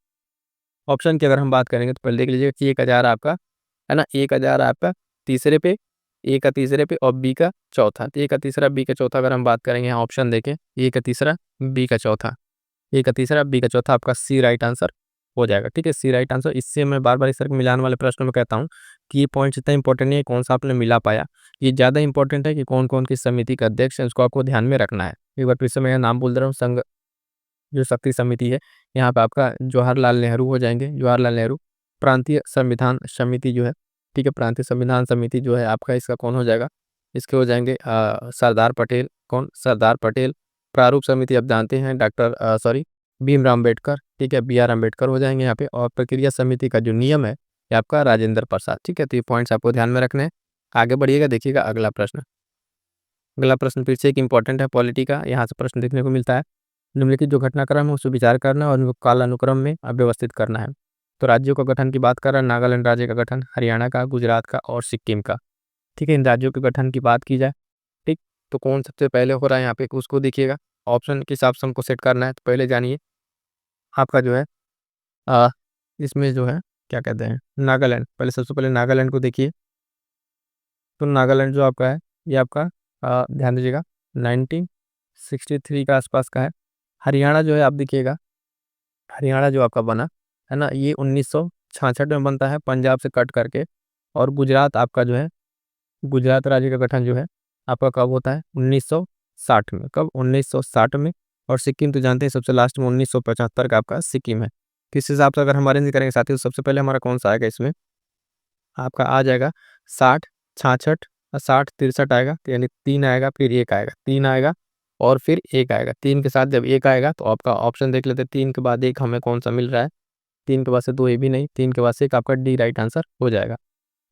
ऑप्शन की अगर हम बात करेंगे तो पहले देख लीजिएगा कि 1000 आपका है ना, 1000 आपका तीसरे पे, ए का तीसरे पे और बी का चौथा। तो ए का तीसरा बी का चौथा अगर हम बात करेंगे, यहाँ ऑप्शन देखें, ए का तीसरा बी का चौथा, ए का तीसरा बी का चौथा, आपका सी राइट आंसर हो जाएगा। ठीक है, सी राइट आंसर। इससे मैं बार बार इस तरह के मिलान वाले प्रश्नों में कहता हूँ कि ये पॉइंट्स इतना इंपॉर्टेंट नहीं है कौन सा आपने मिला पाया, ये ज़्यादा इंपॉर्टेंट है कि कौन कौन किस समिति का अध्यक्ष है, उसको आपको ध्यान में रखना है। एक बार फिर से मैं नाम बोल दे रहा हूँ, संघ जो शक्ति समिति है, यहाँ पे आपका जवाहरलाल नेहरू हो जाएंगे, जवाहरलाल नेहरू। प्रांतीय संविधान समिति जो है, ठीक है, प्रांतीय संविधान समिति जो है आपका, इसका कौन हो जाएगा, इसके हो जाएंगे सरदार पटेल। कौन, सरदार पटेल। प्रारूप समिति आप जानते हैं डॉक्टर भीमराव अम्बेडकर। ठीक है, बी आर अम्बेडकर हो जाएंगे यहाँ पे। और प्रक्रिया समिति का जो नियम है ये आपका राजेंद्र प्रसाद। ठीक है, तो ये पॉइंट्स आपको ध्यान में रखने हैं। आगे बढ़िएगा, देखिएगा अगला प्रश्न। अगला प्रश्न फिर से एक इंपॉर्टेंट है पॉलिटी का, यहाँ से प्रश्न देखने को मिलता है। निम्नलिखित जो घटनाक्रम है उसको विचार करना और उनको कालानुक्रम में व्यवस्थित करना है। तो राज्यों का गठन की बात कर रहा है, नागालैंड राज्य का गठन, हरियाणा का, गुजरात का और सिक्किम का। ठीक है, इन राज्यों के गठन की बात की जाए, ठीक, तो कौन सबसे पहले हो रहा है यहाँ पे, उसको देखिएगा। ऑप्शन के हिसाब से हमको सेट करना है। तो पहले जानिए आपका जो है आ, इसमें जो है क्या कहते हैं, नागालैंड। पहले सबसे पहले नागालैंड को देखिए। तो नागालैंड जो आपका है ये आपका ध्यान दीजिएगा 1963 का आसपास का है। हरियाणा जो है आप देखिएगा, हरियाणा जो आपका बना है ना, ये 1966 में बनता है पंजाब से कट करके। और गुजरात आपका जो है, गुजरात राज्य का गठन जो है आपका कब होता है, 1960 में। कब, 1960 में। और सिक्किम तो जानते हैं सबसे लास्ट में 1975 का आपका सिक्किम है। किस हिसाब से अगर हम अरेंज करेंगे साथियों, तो सबसे पहले हमारा कौन सा आएगा इसमें, आपका आ जाएगा 60, 66 और 60, 63 आएगा। तो यानी 3 आएगा, फिर 1 आएगा, 3 आएगा और फिर 1 आएगा। 3 के साथ जब 1 आएगा तो आपका ऑप्शन देख लेते हैं, 3 के बाद 1 हमें कौन सा मिल रहा है, 3 के बाद से 2 ये भी नहीं, 3 के बाद से 1 आपका डी राइट आंसर हो जाएगा।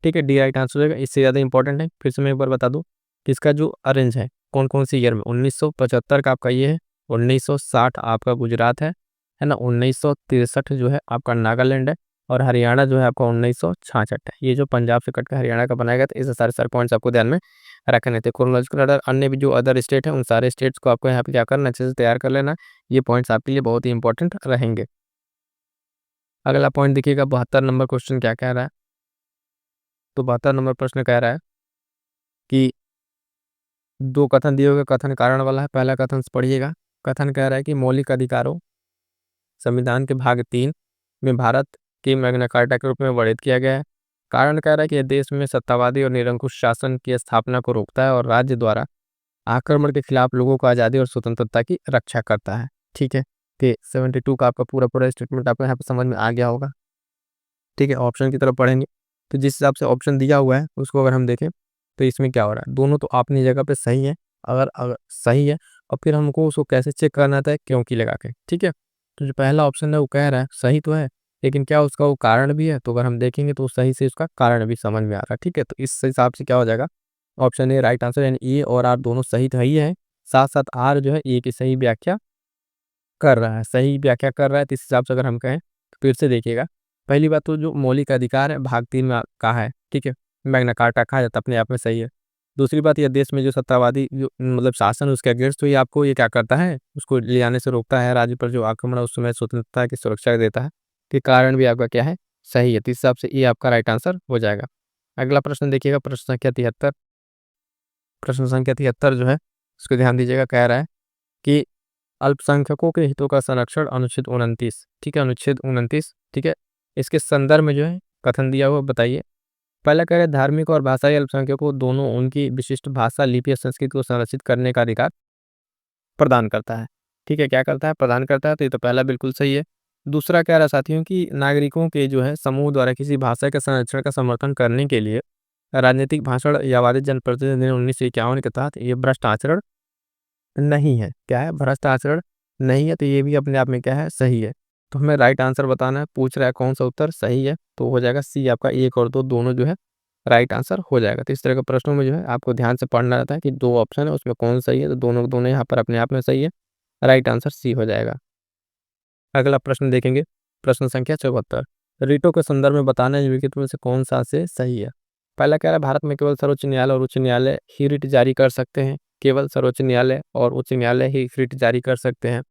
ठीक है, डी राइट आंसर हो जाएगा। इससे ज़्यादा इंपॉर्टेंट है, फिर से मैं एक बार बता दूं कि इसका जो अरेंज है कौन कौन सी ईयर में, 1975 का आपका ये है, 1960 आपका गुजरात है ना, 1963 जो है आपका नागालैंड है और हरियाणा जो है आपका 1966 है। ये जो पंजाब से कट कर हरियाणा का बनाया गया था, इसे सारे सारे पॉइंट्स आपको ध्यान में रखने थे। क्रोनोलॉजिकल ऑर्डर अन्य भी जो अदर स्टेट है उन सारे स्टेट्स को आपको यहाँ पे क्या करना, अच्छे से तैयार कर लेना। ये पॉइंट्स आपके लिए बहुत ही इंपॉर्टेंट रहेंगे। अगला पॉइंट देखिएगा, 72 नंबर क्वेश्चन क्या कह रहा है। तो 72 नंबर प्रश्न कह रहा है कि 2 कथन दिए हुए, कथन कारण वाला है। पहला कथन पढ़िएगा। कथन कह रहा है कि मौलिक अधिकारों संविधान के भाग 3 में भारत के मैग्ना कार्टा के रूप में वर्णित किया गया है। कारण कह रहा है कि यह देश में सत्तावादी और निरंकुश शासन की स्थापना को रोकता है और राज्य द्वारा आक्रमण के खिलाफ लोगों को आज़ादी और स्वतंत्रता की रक्षा करता है। ठीक है, तो 72 का आपका पूरा पूरा स्टेटमेंट आपको यहाँ पर समझ में आ गया होगा। ठीक है, ऑप्शन की तरफ पढ़ेंगे तो जिस हिसाब से ऑप्शन दिया हुआ है उसको अगर हम देखें तो इसमें क्या हो रहा है, दोनों तो अपनी जगह पे सही है। अगर सही है और फिर हमको उसको कैसे चेक करना था, क्योंकि लगा के। ठीक है, तो जो पहला ऑप्शन है वो कह रहा है सही तो है, लेकिन क्या उसका वो कारण भी है, तो अगर हम देखेंगे तो सही से उसका कारण भी समझ में आ रहा है। ठीक है, तो इस हिसाब से क्या हो जाएगा, ऑप्शन ए राइट आंसर, यानी ए और आर दोनों सही तो ही है, साथ साथ आर जो है ए की सही व्याख्या कर रहा है, सही व्याख्या कर रहा है। तो इस हिसाब से अगर हम कहें तो फिर से देखिएगा, पहली बात तो जो मौलिक अधिकार है भाग 3 में कहा है, ठीक है, मैग्ना कार्टा कहा जाता है, अपने आप में सही है। दूसरी बात, यह देश में जो सत्तावादी जो मतलब शासन उसके अगेंस्ट, तो ये आपको ये क्या करता है, उसको ले जाने से रोकता है, राज्य पर जो आक्रमण है उस समय स्वतंत्रता की सुरक्षा देता है, के कारण भी आपका क्या है, सही है। तो इस हिसाब से ये आपका राइट आंसर हो जाएगा। अगला प्रश्न देखिएगा, प्रश्न संख्या 73। प्रश्न संख्या 73 जो है उसको ध्यान दीजिएगा, कह रहा है कि अल्पसंख्यकों के हितों का संरक्षण, अनुच्छेद 29, ठीक है, अनुच्छेद 29, ठीक है, इसके संदर्भ में जो है कथन दिया हुआ बताइए। पहला कह रहे हैं, धार्मिक और भाषाई अल्पसंख्यकों दोनों उनकी विशिष्ट भाषा, लिपि और संस्कृति को संरक्षित करने का अधिकार प्रदान करता है, ठीक है, क्या करता है, प्रदान करता है। तो ये तो पहला बिल्कुल सही है। दूसरा कह रहा है साथियों कि नागरिकों के जो है समूह द्वारा किसी भाषा के संरक्षण का समर्थन करने के लिए राजनीतिक भाषण या वादित जनप्रतिनिधि अधिनियम 1951 के तहत ये भ्रष्ट आचरण नहीं है। क्या है, भ्रष्ट आचरण नहीं है। तो ये भी अपने आप में क्या है, सही है। तो हमें राइट आंसर बताना है, पूछ रहा है कौन सा उत्तर सही है, तो हो जाएगा सी, आपका 1 और 2 दोनों जो है राइट आंसर हो जाएगा। तो इस तरह के प्रश्नों में जो है आपको ध्यान से पढ़ना रहता है कि 2 ऑप्शन है उसमें कौन सही है, तो दोनों दोनों यहाँ पर अपने आप में सही है, राइट आंसर सी हो जाएगा। अगला प्रश्न देखेंगे, प्रश्न संख्या 74। रीटों के संदर्भ में बताना, निम्नलिखित में से कौन सा से सही है। पहला कह रहा है, भारत में केवल सर्वोच्च न्यायालय और उच्च न्यायालय ही रिट जारी कर सकते हैं, केवल सर्वोच्च न्यायालय और उच्च न्यायालय ही रिट जारी कर सकते हैं।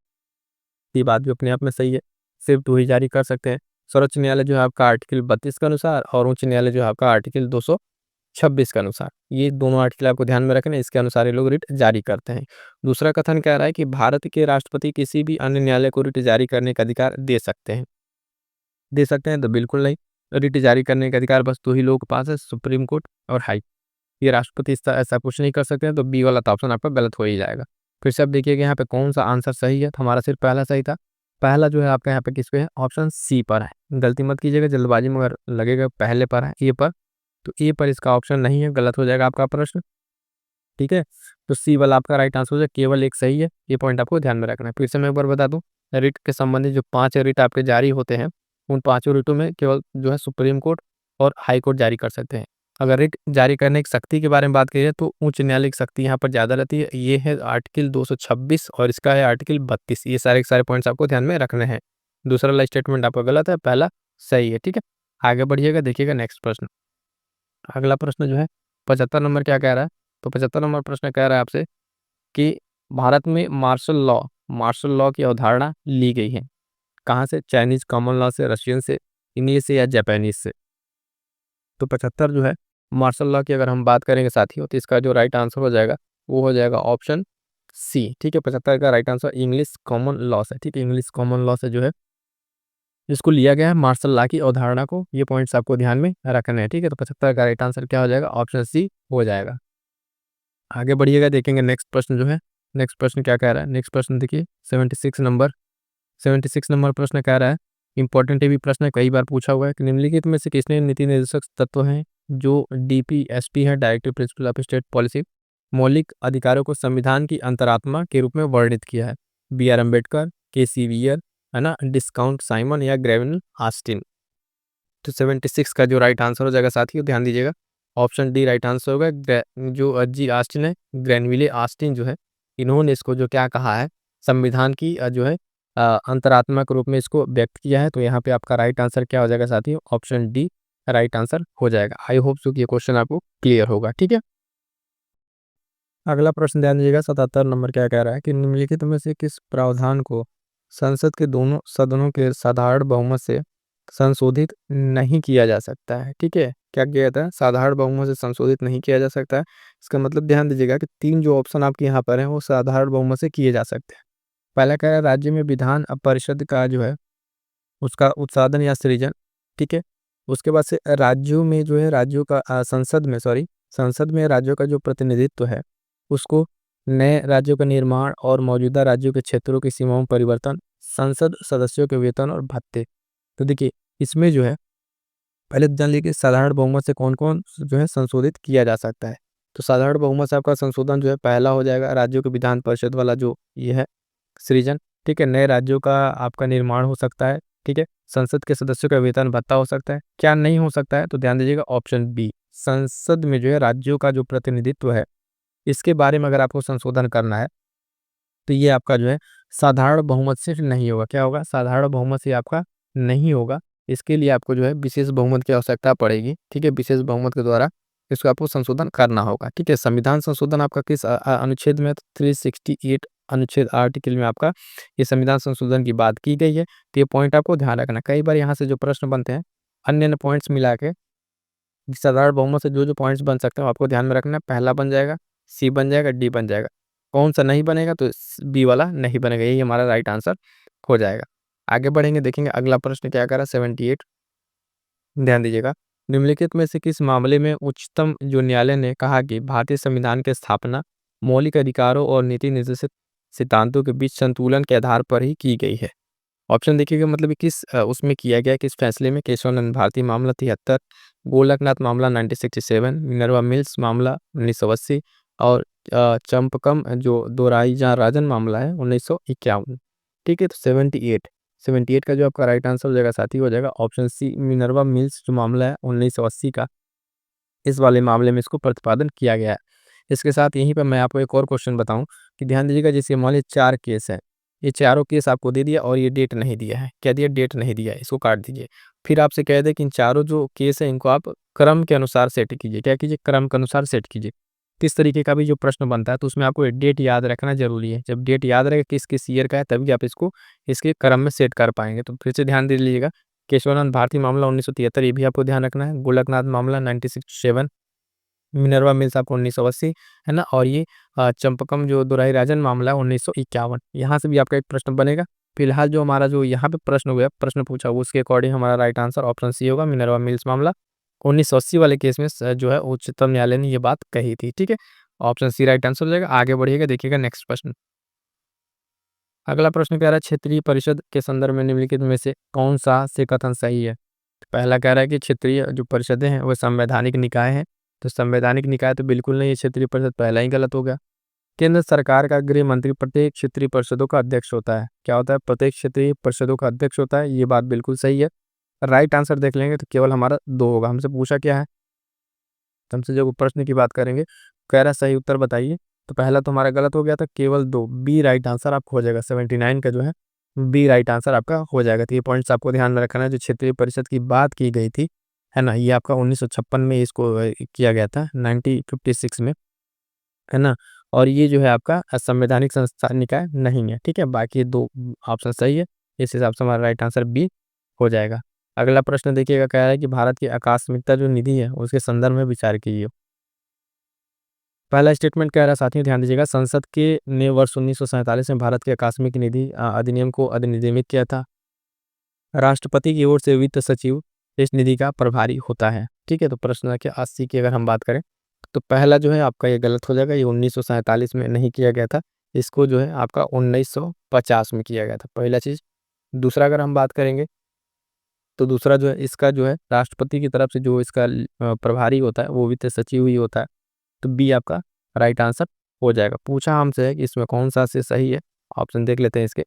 ये बात भी अपने आप में सही है, सिर्फ 2 ही जारी कर सकते हैं। सर्वोच्च न्यायालय जो है आपका आर्टिकल 32 के अनुसार, और उच्च न्यायालय जो है आपका आर्टिकल 226 के अनुसार। ये दोनों आर्टिकल आपको ध्यान में रखना है, इसके अनुसार ये लोग रिट जारी करते हैं। दूसरा कथन कह रहा है कि भारत के राष्ट्रपति किसी भी अन्य न्यायालय को रिट जारी करने का अधिकार दे सकते हैं। दे सकते हैं तो बिल्कुल नहीं, रिट जारी करने का अधिकार बस 2 ही लोगों के पास है, सुप्रीम कोर्ट और हाई। ये राष्ट्रपति ऐसा कुछ नहीं कर सकते हैं, तो बी वाला तो ऑप्शन आपका गलत हो ही जाएगा। फिर से अब देखिएगा यहाँ पे कौन सा आंसर सही है, तो हमारा सिर्फ पहला सही था। पहला जो है आपका यहाँ पे किस पे है, ऑप्शन सी पर है। गलती मत कीजिएगा, जल्दबाजी में अगर लगेगा पहले पर है ए पर, तो ए पर इसका ऑप्शन नहीं है, गलत हो जाएगा आपका प्रश्न, ठीक है। तो सी वाला आपका राइट आंसर हो जाए, केवल एक सही है, ये पॉइंट आपको ध्यान में रखना है। फिर से मैं एक बार बता दूं, रिट के संबंधित जो 5 रिट आपके जारी होते हैं, उन 5 रिटों में केवल जो है सुप्रीम कोर्ट और हाई कोर्ट जारी कर सकते हैं। अगर रिट जारी करने की शक्ति के बारे में बात करिए तो उच्च न्यायालय की शक्ति यहाँ पर ज़्यादा रहती है, ये है आर्टिकल 226 और इसका है आर्टिकल 32। ये सारे के सारे पॉइंट्स आपको ध्यान में रखने हैं। दूसरा वाला स्टेटमेंट आपका गलत है, पहला सही है, ठीक है। आगे बढ़िएगा, देखिएगा नेक्स्ट प्रश्न। अगला प्रश्न जो है 75 नंबर क्या कह रहा है, तो 75 नंबर प्रश्न कह रहा है आपसे कि भारत में मार्शल लॉ की अवधारणा ली गई है कहाँ से, चाइनीज कॉमन लॉ से, रशियन से, इंग्लिश से या जापानीज से। तो 75 जो है मार्शल लॉ की अगर हम बात करेंगे साथियों, तो इसका जो राइट आंसर हो जाएगा वो हो जाएगा ऑप्शन सी, ठीक है। 75 का right answer English common law से, ठीक है, इंग्लिश कॉमन लॉ से जो है इसको लिया गया है मार्शल लॉ की अवधारणा को। ये पॉइंट्स आपको ध्यान में रखने हैं, ठीक है। तो 75 का राइट आंसर क्या हो जाएगा, ऑप्शन सी हो जाएगा। आगे बढ़िएगा, देखेंगे नेक्स्ट प्रश्न जो है, नेक्स्ट प्रश्न क्या कह रहा है। नेक्स्ट प्रश्न देखिए 76 नंबर प्रश्न कह रहा है, इंपॉर्टेंट ये भी प्रश्न है, कई बार पूछा हुआ है कि निम्नलिखित में से किसने नीति निर्देशक तत्व हैं जो डीपीएसपी है, directive principle of state policy, मौलिक अधिकारों को संविधान की अंतरात्मा के रूप में वर्णित किया है। बी आर अम्बेडकर, के सी वीयर, है ना, डिस्काउंट साइमन या ग्रेविन आस्टिन। तो 76 का जो राइट आंसर हो जाएगा साथियों, ध्यान दीजिएगा, ऑप्शन डी राइट आंसर होगा। जो जी आस्टिन है, ग्रेनविले आस्टिन जो है, इन्होंने इसको जो क्या कहा है, संविधान की जो है अंतरात्मा के रूप में इसको व्यक्त किया है। तो यहाँ पे आपका राइट आंसर क्या हो जाएगा साथियों, ऑप्शन डी राइट आंसर हो जाएगा। आई होप सो कि ये क्वेश्चन आपको क्लियर होगा, ठीक है। अगला प्रश्न ध्यान दीजिएगा 77 नंबर क्या कह रहा है कि निम्नलिखित में से किस प्रावधान को संसद के दोनों सदनों के साधारण बहुमत से संशोधित नहीं किया जा सकता है, ठीक है। क्या किया जाता है, साधारण बहुमत से संशोधित नहीं किया जा सकता है। इसका मतलब ध्यान दीजिएगा कि 3 जो ऑप्शन आपके यहाँ पर हैं वो साधारण बहुमत से किए जा सकते हैं। पहला क्या है, राज्य में विधान परिषद का जो है उसका उत्साधन या सृजन, ठीक है। उसके बाद से राज्यों में जो है राज्यों का संसद में राज्यों का जो प्रतिनिधित्व है उसको, नए राज्यों का निर्माण और मौजूदा राज्यों के क्षेत्रों की सीमाओं में परिवर्तन, संसद सदस्यों के वेतन और भत्ते। तो देखिए इसमें जो है पहले तो जान लीजिए कि साधारण बहुमत से कौन कौन जो है संशोधित किया जा सकता है। तो साधारण बहुमत से आपका संशोधन जो है पहला हो जाएगा राज्यों के विधान परिषद वाला जो ये है सृजन, ठीक है। नए राज्यों का आपका निर्माण हो सकता है, ठीक है। संसद के सदस्यों का वेतन भत्ता हो सकता है। क्या नहीं हो सकता है, तो ध्यान दीजिएगा ऑप्शन बी, संसद में जो है राज्यों का जो प्रतिनिधित्व है, इसके बारे में अगर आपको संशोधन करना है, तो ये आपका जो है साधारण बहुमत से नहीं होगा। क्या होगा? साधारण बहुमत से आपका नहीं होगा। इसके लिए आपको जो है विशेष बहुमत की आवश्यकता पड़ेगी। ठीक है? विशेष बहुमत के द्वारा इसको आपको संशोधन करना होगा। ठीक है? संविधान संशोधन आपका किस अनुच्छेद में? 368 अनुच्छेद आर्टिकल में आपका ये संविधान संशोधन की बात की गई है। तो ये पॉइंट आपको ध्यान रखना है। कई बार यहाँ से जो प्रश्न बनते हैं, अन्य पॉइंट्स मिला के साधारण बहुमत से जो पॉइंट्स बन सकते हैं, वो आपको ध्यान में रखना है। पहला बन जाएगा, सी बन जाएगा, डी बन जाएगा। कौन सा नहीं बनेगा? तो बी वाला नहीं बनेगा। यही हमारा राइट आंसर हो जाएगा। आगे बढ़ेंगे, देखेंगे अगला प्रश्न क्या कह रहा है। 78, ध्यान दीजिएगा। निम्नलिखित में से किस मामले में उच्चतम जो न्यायालय ने कहा कि भारतीय संविधान की स्थापना मौलिक अधिकारों और नीति निर्देशित सिद्धांतों के बीच संतुलन के आधार पर ही की गई है? ऑप्शन देखिएगा, मतलब कि किस उसमें किया गया, किस फैसले में? केशवानंद भारती मामला 73, गोलकनाथ मामला 1967, मिनर्वा मिल्स मामला 1980 और चंपकम जो दोराई जहाँ राजन मामला है 1951। ठीक है, तो 78, 78 का जो आपका राइट आंसर हो जाएगा साथी, हो जाएगा ऑप्शन सी, मिनर्वा मिल्स जो मामला है 1980 का, इस वाले मामले में इसको प्रतिपादन किया गया है। इसके साथ यहीं पर मैं आपको एक और क्वेश्चन बताऊं कि ध्यान दीजिएगा, जैसे मान लीजिए 4 केस है, ये चारों केस आपको दे दिया और ये डेट नहीं दिया है। क्या दिया? डेट नहीं दिया है, इसको काट दीजिए। फिर आपसे कह दे कि इन चारों जो केस है इनको आप क्रम के अनुसार सेट कीजिए। क्या कीजिए? क्रम के अनुसार सेट कीजिए। किस तरीके का भी जो प्रश्न बनता है तो उसमें आपको डेट याद रखना जरूरी है। जब डेट याद रहेगा किस किस ईयर का है, तभी आप इसको इसके क्रम में सेट कर पाएंगे। तो फिर से ध्यान दे लीजिएगा, केशवानंद भारती मामला 1973, ये भी आपको ध्यान रखना है। गोलकनाथ मामला 1967, मिनर्वा मिल्स आपको 1980, है ना। और ये चंपकम जो दोराई राजन मामला है 1951, यहाँ से भी आपका एक प्रश्न बनेगा। फिलहाल जो हमारा जो यहाँ पे प्रश्न हुआ, प्रश्न पूछा, वो उसके अकॉर्डिंग हमारा राइट आंसर ऑप्शन सी होगा। मिनर्वा मिल्स मामला 1980 वाले केस में जो है उच्चतम न्यायालय ने ये बात कही थी। ठीक है, ऑप्शन सी राइट आंसर हो जाएगा। आगे बढ़िएगा, देखिएगा नेक्स्ट प्रश्न। अगला प्रश्न कह रहा है क्षेत्रीय परिषद के संदर्भ में निम्नलिखित में से कौन सा से कथन सही है? पहला कह रहा है कि क्षेत्रीय जो परिषदें हैं वो संवैधानिक निकाय हैं। तो संवैधानिक निकाय तो बिल्कुल नहीं है क्षेत्रीय परिषद, पहला ही गलत हो गया। केंद्र सरकार का गृह मंत्री प्रत्येक क्षेत्रीय परिषदों का अध्यक्ष होता है। क्या होता है? प्रत्येक क्षेत्रीय परिषदों का अध्यक्ष होता है, ये बात बिल्कुल सही है। राइट आंसर देख लेंगे तो केवल हमारा 2 होगा। हमसे पूछा क्या है, तो हमसे जो प्रश्न की बात करेंगे, कह रहा है सही उत्तर बताइए। तो पहला तो हमारा गलत हो गया था, केवल 2, बी राइट आंसर आपको हो जाएगा। 79 का जो है बी राइट आंसर आपका हो जाएगा। तो ये पॉइंट्स आपको ध्यान में रखना है। जो क्षेत्रीय परिषद की बात की गई थी, है ना, ये आपका 1956 में इसको किया गया था, 1956 में, है ना। और ये जो है आपका संवैधानिक संस्था निकाय नहीं है। ठीक है, बाकी 2 ऑप्शन सही है। इस हिसाब से हमारा राइट आंसर बी हो जाएगा। अगला प्रश्न देखिएगा, कह रहा है कि भारत की आकस्मिकता जो निधि है उसके संदर्भ में विचार कीजिए। पहला स्टेटमेंट कह रहा है, साथियों ध्यान दीजिएगा, संसद के ने वर्ष 1947 में भारत के आकस्मिक निधि अधिनियम को अधिनियमित किया था। राष्ट्रपति की ओर से वित्त सचिव इस निधि का प्रभारी होता है। ठीक है, तो प्रश्न संख्या 80 की अगर हम बात करें, तो पहला जो है आपका ये गलत हो जाएगा। ये 1947 में नहीं किया गया था, इसको जो है आपका 1950 में किया गया था, पहला चीज। दूसरा अगर हम बात करेंगे, तो दूसरा जो है इसका जो है राष्ट्रपति की तरफ से जो इसका प्रभारी होता है वो वित्त सचिव ही होता है। तो बी आपका राइट आंसर हो जाएगा। पूछा हमसे है कि इसमें कौन सा से सही है, ऑप्शन देख लेते हैं इसके।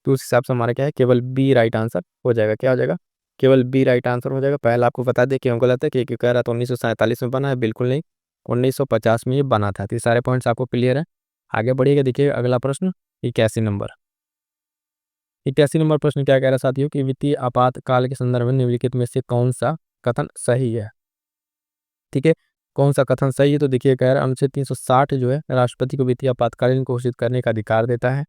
तो उस हिसाब से हमारा क्या है, केवल बी राइट आंसर हो जाएगा। क्या हो जाएगा? केवल बी राइट आंसर हो जाएगा। पहला आपको बता दें क्यों गलत है, क्योंकि कह रहा था 1947 में बना है, बिल्कुल नहीं, 1950 में ये बना था। तो ये सारे पॉइंट्स आपको क्लियर है। आगे बढ़िएगा, देखिए अगला प्रश्न 81 नंबर। 81 नंबर प्रश्न क्या कह रहा है साथियों कि वित्तीय आपातकाल के संदर्भ में निम्नलिखित में से कौन सा कथन सही है? ठीक है, कौन सा कथन सही है? तो देखिए कह रहा है अनुच्छेद 360 जो है राष्ट्रपति को वित्तीय आपातकालीन घोषित करने का अधिकार देता है।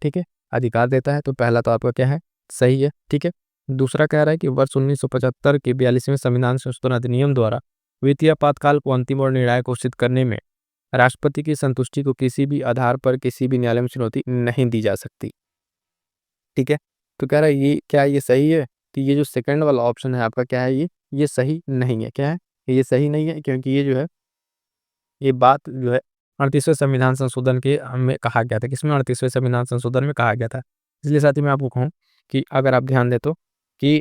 ठीक है, अधिकार देता है, तो पहला तो आपका क्या है, सही है। ठीक है, दूसरा कह रहा है कि वर्ष 1975 के 42वें संविधान संशोधन अधिनियम द्वारा वित्तीय आपातकाल को अंतिम और निर्णायक घोषित करने में राष्ट्रपति की संतुष्टि को किसी भी आधार पर किसी भी न्यायालय में चुनौती नहीं दी जा सकती। ठीक है, तो कह रहा है ये क्या ये सही है? तो ये जो सेकंड वाला ऑप्शन है आपका क्या है, ये सही नहीं है। क्या है? ये सही नहीं है, क्योंकि ये जो है ये बात जो है 38वें संविधान संशोधन के में कहा गया था। किसमें? 38वें संविधान संशोधन में कहा गया था। इसलिए साथ ही मैं आपको कहूँ कि अगर आप ध्यान दें तो कि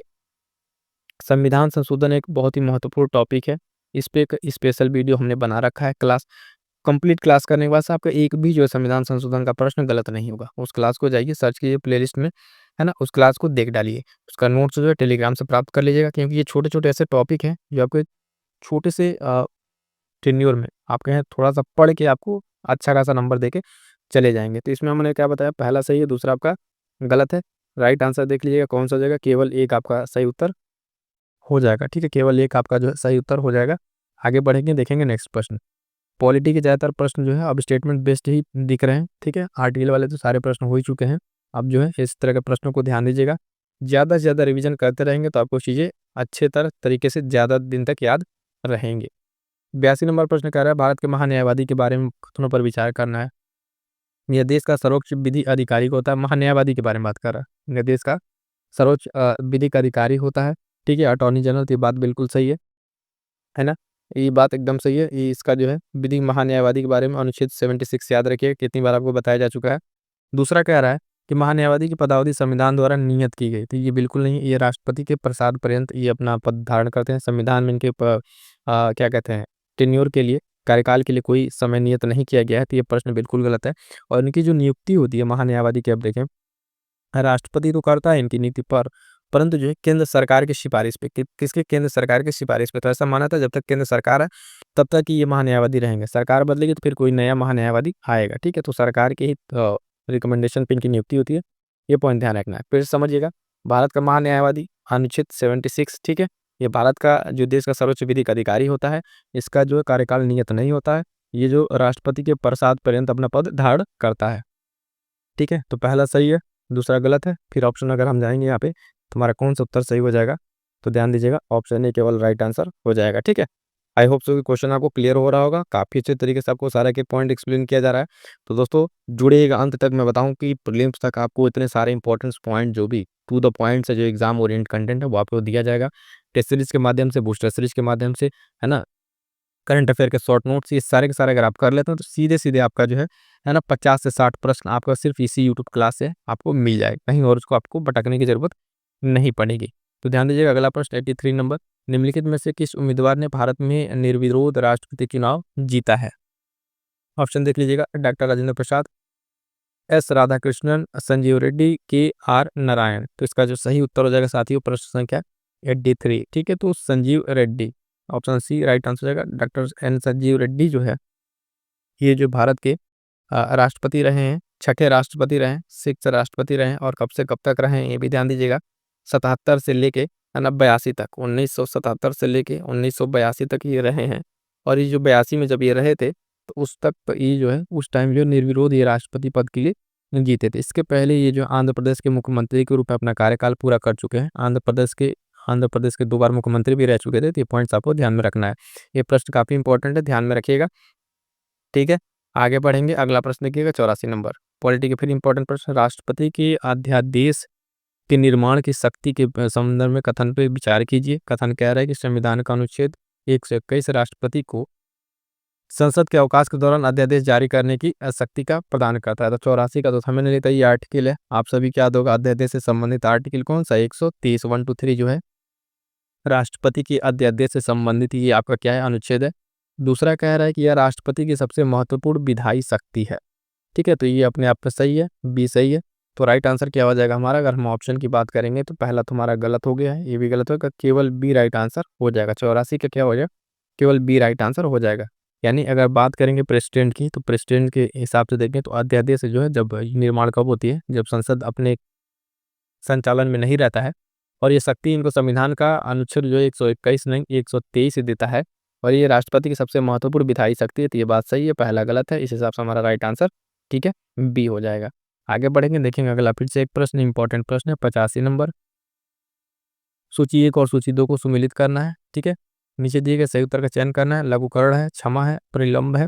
संविधान संशोधन एक बहुत ही महत्वपूर्ण टॉपिक है। इस पे एक स्पेशल वीडियो हमने बना रखा है। क्लास कंप्लीट क्लास करने के बाद से आपका एक भी जो है संविधान संशोधन का प्रश्न गलत नहीं होगा। उस क्लास को जाइए, सर्च कीजिए प्लेलिस्ट में, है ना, उस क्लास को देख डालिए। उसका नोट्स जो है टेलीग्राम से प्राप्त कर लीजिएगा, क्योंकि ये छोटे-छोटे ऐसे टॉपिक हैं जो आपके छोटे से टेन्योर में आप कहें थोड़ा सा पढ़ के आपको अच्छा खासा नंबर देके चले जाएंगे। तो इसमें हमने क्या बताया, पहला सही है, दूसरा आपका गलत है। राइट आंसर देख लीजिएगा कौन सा हो जाएगा, केवल एक आपका सही उत्तर हो जाएगा। ठीक है, केवल एक आपका जो है सही उत्तर हो जाएगा। आगे बढ़ेंगे, देखेंगे नेक्स्ट प्रश्न। पॉलिटी के ज़्यादातर प्रश्न जो है अब स्टेटमेंट बेस्ड ही दिख रहे हैं। ठीक है, आर्टिकल वाले तो सारे प्रश्न हो ही चुके हैं। अब जो है इस तरह के प्रश्नों को ध्यान दीजिएगा, ज़्यादा से ज़्यादा रिवीजन करते रहेंगे तो आपको चीज़ें अच्छे तरीके से ज़्यादा दिन तक याद रहेंगे। 82 नंबर प्रश्न कह रहा है, भारत के महान्यायवादी के बारे में कथनों पर विचार करना है। यह देश का सर्वोच्च विधि अधिकारी को होता है, महान्यायवादी के बारे में बात कर रहा है। यह देश का सर्वोच्च विधिक अधिकारी होता है। ठीक है, अटॉर्नी जनरल, तो ये बात बिल्कुल सही है ना? ये बात एकदम सही है। ये इसका जो है विधि महान्यायवादी के बारे में अनुच्छेद 76 याद रखिए, कितनी बार आपको बताया जा चुका है। दूसरा कह रहा है कि महान्यायवादी की पदावधि संविधान द्वारा नियत की गई, तो ये बिल्कुल नहीं, ये राष्ट्रपति के प्रसाद पर्यंत ये अपना पद धारण करते हैं। संविधान में इनके क्या कहते हैं, टेन्योर के लिए, कार्यकाल के लिए कोई समय नियत नहीं किया गया है, तो ये प्रश्न बिल्कुल गलत है। और इनकी जो नियुक्ति होती है महान्यायवादी की, अब देखें, राष्ट्रपति तो करता है इनकी नीति पर, परंतु जो है केंद्र सरकार की सिफारिश पे, किसके, केंद्र सरकार की सिफारिश पे। तो ऐसा माना था जब तक केंद्र सरकार है तब तक ही ये महान्यायवादी रहेंगे, सरकार बदलेगी तो फिर कोई नया महान्यायवादी आएगा। ठीक है, तो सरकार के ही रिकमेंडेशन पे इनकी नियुक्ति होती है, ये पॉइंट ध्यान रखना है। फिर समझिएगा, भारत का महान्यायवादी अनुच्छेद 76। ठीक है, ये भारत का जो देश का सर्वोच्च विधिक अधिकारी होता है, इसका जो कार्यकाल नियत नहीं होता है, ये जो राष्ट्रपति के प्रसाद पर्यंत अपना पद धारण करता है। ठीक है, तो पहला सही है, दूसरा गलत है। फिर ऑप्शन अगर हम जाएंगे यहाँ पे, तुम्हारा कौन सा उत्तर सही हो जाएगा, तो ध्यान दीजिएगा, ऑप्शन ए केवल राइट आंसर हो जाएगा। ठीक है, आई होप सो कि क्वेश्चन आपको क्लियर हो रहा होगा, काफ़ी अच्छे तरीके से आपको सारा के पॉइंट एक्सप्लेन किया जा रहा है। तो दोस्तों जुड़िएगा अंत तक। मैं बताऊं कि प्रीलिम्स तक आपको इतने सारे इंपॉर्टेंट पॉइंट, जो भी टू द पॉइंट से जो एग्जाम ओरिएंट कंटेंट है, वो आपको दिया जाएगा टेस्ट सीरीज के माध्यम से, बूस्टर सीरीज के माध्यम से, है ना। करंट अफेयर के शॉर्ट नोट्स, ये सारे के सारे अगर आप कर लेते हैं तो सीधे सीधे आपका जो है ना, 50 से 60 प्रश्न आपका सिर्फ इसी यूट्यूब क्लास से आपको मिल जाएगा, कहीं और उसको आपको भटकने की जरूरत नहीं पड़ेगी। तो ध्यान दीजिएगा, अगला प्रश्न 83 नंबर, निम्नलिखित में से किस उम्मीदवार ने भारत में निर्विरोध राष्ट्रपति चुनाव जीता है। ऑप्शन देख लीजिएगा, डॉक्टर राजेंद्र प्रसाद, एस राधाकृष्णन, संजीव रेड्डी, के आर नारायण। तो इसका जो सही उत्तर हो जाएगा साथियों, प्रश्न संख्या 83। ठीक है, तो Sanjeev Reddy, option C right answer हो जाएगा। डॉक्टर एन संजीव रेड्डी जो है, ये जो भारत के राष्ट्रपति रहे हैं, छठे राष्ट्रपति रहे हैं, सिक्स राष्ट्रपति रहे हैं, और कब से कब तक रहे हैं ये भी ध्यान दीजिएगा। 77 से लेके, है ना, 82 तक, 1977 से लेके 1982 तक ये रहे हैं। और ये जो 82 में जब ये रहे थे, तो उस तक ये जो है, उस टाइम जो निर्विरोध ये राष्ट्रपति पद के लिए जीते थे। इसके पहले ये जो आंध्र प्रदेश के मुख्यमंत्री के रूप में अपना कार्यकाल पूरा कर चुके हैं। आंध्र प्रदेश के 2 बार मुख्यमंत्री भी रह चुके थे। तो ये पॉइंट्स आपको ध्यान में रखना है, ये प्रश्न काफी इंपॉर्टेंट है, ध्यान में रखिएगा। ठीक है, आगे बढ़ेंगे, अगला प्रश्न देखिएगा 84 नंबर, पॉलिटी के फिर इंपॉर्टेंट प्रश्न, राष्ट्रपति के अध्यादेश के निर्माण की शक्ति के संदर्भ में कथन पे विचार कीजिए। कथन कह रहा है कि संविधान का अनुच्छेद 121 राष्ट्रपति को संसद के अवकाश के दौरान अध्यादेश जारी करने की शक्ति का प्रदान करता है। तो 84 का तो समझ नहीं लेता, ये आर्टिकल है, आप सभी क्या होगा, अध्यादेश से संबंधित आर्टिकल कौन सा, 130 1 2 3 जो है राष्ट्रपति की अध्यादेश से संबंधित, ये आपका क्या है, अनुच्छेद है। दूसरा कह रहा है कि यह राष्ट्रपति की सबसे महत्वपूर्ण विधायी शक्ति है। ठीक है, तो ये अपने आप में सही है, बी सही है। तो राइट आंसर क्या हो जाएगा हमारा, अगर हम ऑप्शन की बात करेंगे तो पहला तुम्हारा गलत हो गया है, ये भी गलत होगा, केवल बी राइट आंसर हो जाएगा। 84 का क्या हो जाएगा, केवल बी राइट आंसर हो जाएगा। यानी अगर बात करेंगे प्रेसिडेंट की, तो प्रेसिडेंट के हिसाब से देखें तो अध्यादेश जो है जब निर्माण कब होती है, जब संसद अपने संचालन में नहीं रहता है, और ये शक्ति इनको संविधान का अनुच्छेद जो 121 नहीं 123 देता है, और ये राष्ट्रपति की सबसे महत्वपूर्ण विधायी शक्ति है। तो ये बात सही है, पहला गलत है, इस हिसाब से हमारा राइट आंसर, ठीक है, बी हो जाएगा। आगे बढ़ेंगे, देखेंगे अगला फिर से एक प्रश्न, इंपॉर्टेंट प्रश्न है, 85 नंबर, सूची 1 और सूची 2 को सुमिलित करना है। ठीक है, नीचे दिए गए सही उत्तर का चयन करना है। लघुकरण है, क्षमा है, परिलंब है,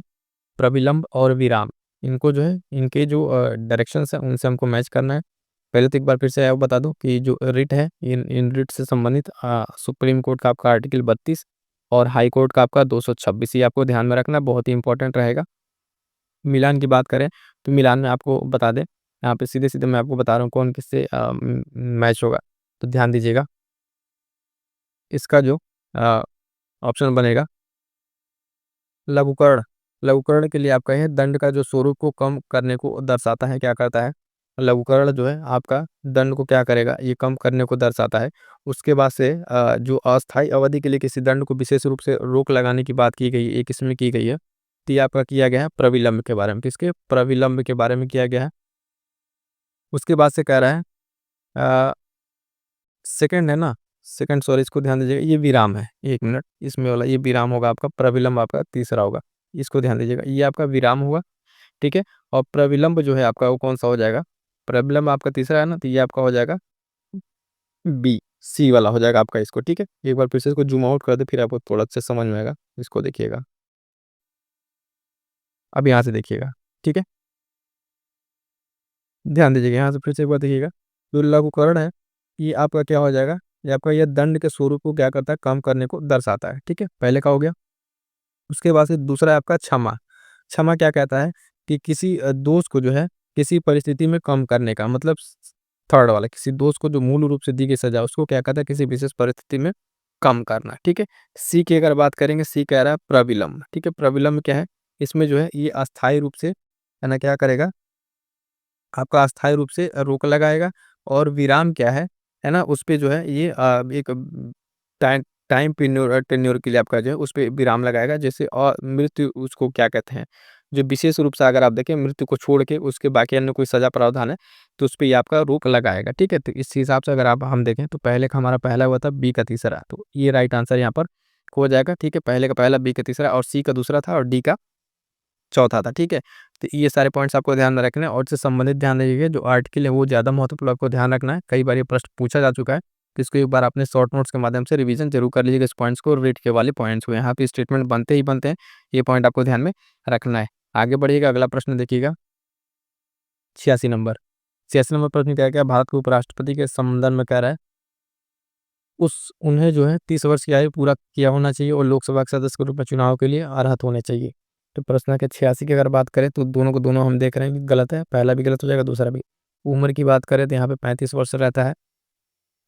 प्रविलंब और विराम, इनको जो है, इनके जो डायरेक्शंस है उनसे हमको मैच करना है। पहले तो एक बार फिर से आप बता दूं कि जो रिट है, इन रिट से संबंधित सुप्रीम कोर्ट का आपका आर्टिकल 32 और हाई कोर्ट का आपका 226, ये आपको ध्यान में रखना, बहुत ही इंपॉर्टेंट रहेगा। मिलान की बात करें तो मिलान में आपको बता दें, यहाँ पे सीधे सीधे मैं आपको बता रहा हूँ कौन किससे मैच होगा। तो ध्यान दीजिएगा, इसका जो ऑप्शन बनेगा लघुकरण, लघुकरण के लिए आपका है, दंड का जो स्वरूप को कम करने को दर्शाता है, क्या करता है, लघुकरण जो है आपका दंड को क्या करेगा, ये कम करने को दर्शाता है। उसके बाद से जो अस्थायी अवधि के लिए किसी दंड को विशेष रूप से रोक लगाने की बात की गई है, एक इसमें की गई है। तो ये आपका किया गया है प्रविलंब के बारे में, किसके, प्रविलंब के बारे में किया गया है। उसके बाद से कह रहा है सेकंड है ना, सेकंड सॉरी, इसको ध्यान दीजिएगा, ये विराम है, 1 मिनट, इसमें वाला ये विराम होगा आपका, प्रविलंब आपका तीसरा होगा, इसको ध्यान दीजिएगा, ये आपका विराम हुआ। ठीक है, और प्रविलंब जो है आपका वो कौन सा हो जाएगा, प्रविलंब आपका तीसरा है ना, तो ये आपका हो जाएगा बी, सी वाला हो जाएगा आपका इसको। ठीक है, एक बार फिर से इसको जूम आउट कर दे, फिर आपको थोड़ा अच्छे समझ में आएगा, इसको देखिएगा, अब यहाँ से देखिएगा। ठीक है, ध्यान दीजिएगा, यहाँ से फिर से एक बार देखिएगा, जो लघुकरण है ये आपका क्या हो जाएगा, ये आपका ये दंड के स्वरूप को क्या करता है, कम करने को दर्शाता है। ठीक है, पहले का हो गया। उसके बाद से दूसरा है आपका क्षमा। क्षमा क्या कहता है कि किसी दोष को जो है किसी परिस्थिति में कम करने का मतलब, थर्ड वाला, किसी दोष को जो मूल रूप से दी गई सजा उसको क्या कहता है, किसी विशेष परिस्थिति में कम करना। ठीक है, सी की अगर बात करेंगे, सी कह रहा है प्रविलंब। ठीक है, प्रविलंब क्या है, इसमें जो है ये अस्थायी रूप से है ना क्या करेगा, आपका अस्थायी रूप से रोक लगाएगा। और विराम क्या है ना, उस पे जो है ये एक टाइम टाइम टेन्योर टेन्योर के लिए आपका जो है उस पे विराम लगाएगा। जैसे और मृत्यु उसको क्या कहते हैं, जो विशेष रूप से अगर आप देखें मृत्यु को छोड़ के उसके बाकी अन्य कोई सजा प्रावधान है तो उस पे ये आपका रोक लगाएगा। ठीक है, तो इस हिसाब से अगर आप हम देखें तो पहले का हमारा पहला हुआ था, बी का तीसरा, तो ये राइट आंसर यहाँ पर हो जाएगा। ठीक है, पहले का पहला, बी का तीसरा, और सी का दूसरा था, और डी का चौथा था। ठीक है, तो ये सारे पॉइंट्स आपको ध्यान में रखने हैं, और इससे संबंधित ध्यान रखिएगा जो आर्टिकल है वो ज़्यादा महत्वपूर्ण आपको ध्यान रखना है। कई बार ये प्रश्न पूछा जा चुका है, तो इसको एक बार अपने शॉर्ट नोट्स के माध्यम से रिवीजन जरूर कर लीजिएगा। इस पॉइंट्स को, रेट के वाले पॉइंट्स को, यहाँ पे स्टेटमेंट बनते ही बनते हैं, ये पॉइंट आपको ध्यान में रखना है। आगे बढ़िएगा, अगला प्रश्न देखिएगा, 86 नंबर। 86 नंबर प्रश्न क्या क्या, भारत के उपराष्ट्रपति के संबंधन में कह रहा है उन्हें जो है 30 वर्ष की आयु पूरा किया होना चाहिए और लोकसभा के सदस्य के रूप में चुनाव के लिए अर्हत होने चाहिए। तो प्रश्न के 86 की अगर बात करें तो दोनों को दोनों हम देख रहे हैं कि गलत है, पहला भी गलत हो जाएगा, दूसरा भी। उम्र की बात करें तो यहाँ पे 35 वर्ष रहता है,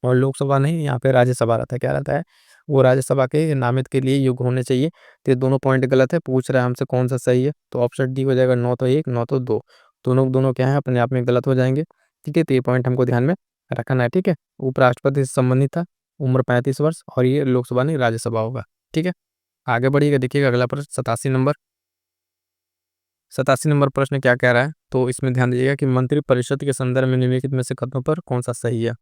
और लोकसभा नहीं, यहाँ पे राज्यसभा रहता है, क्या रहता है, वो राज्यसभा के नामित के लिए योग्य होने चाहिए। तो ये दोनों पॉइंट गलत है, पूछ रहा है हमसे कौन सा सही है, तो ऑप्शन डी हो जाएगा, 9 तो 1, 9 तो 2, दोनों दोनों क्या है अपने आप में गलत हो जाएंगे। ठीक है, तो ये पॉइंट हमको ध्यान में रखना है। ठीक है, उपराष्ट्रपति से संबंधित था, उम्र 35 वर्ष, और ये लोकसभा नहीं राज्यसभा होगा। ठीक है, आगे बढ़िएगा, देखिएगा अगला प्रश्न 87 नंबर। 87 नंबर प्रश्न क्या कह रहा है, तो इसमें ध्यान दीजिएगा कि मंत्रिपरिषद के संदर्भ में निम्नलिखित में से कथनों पर कौन सा सही है।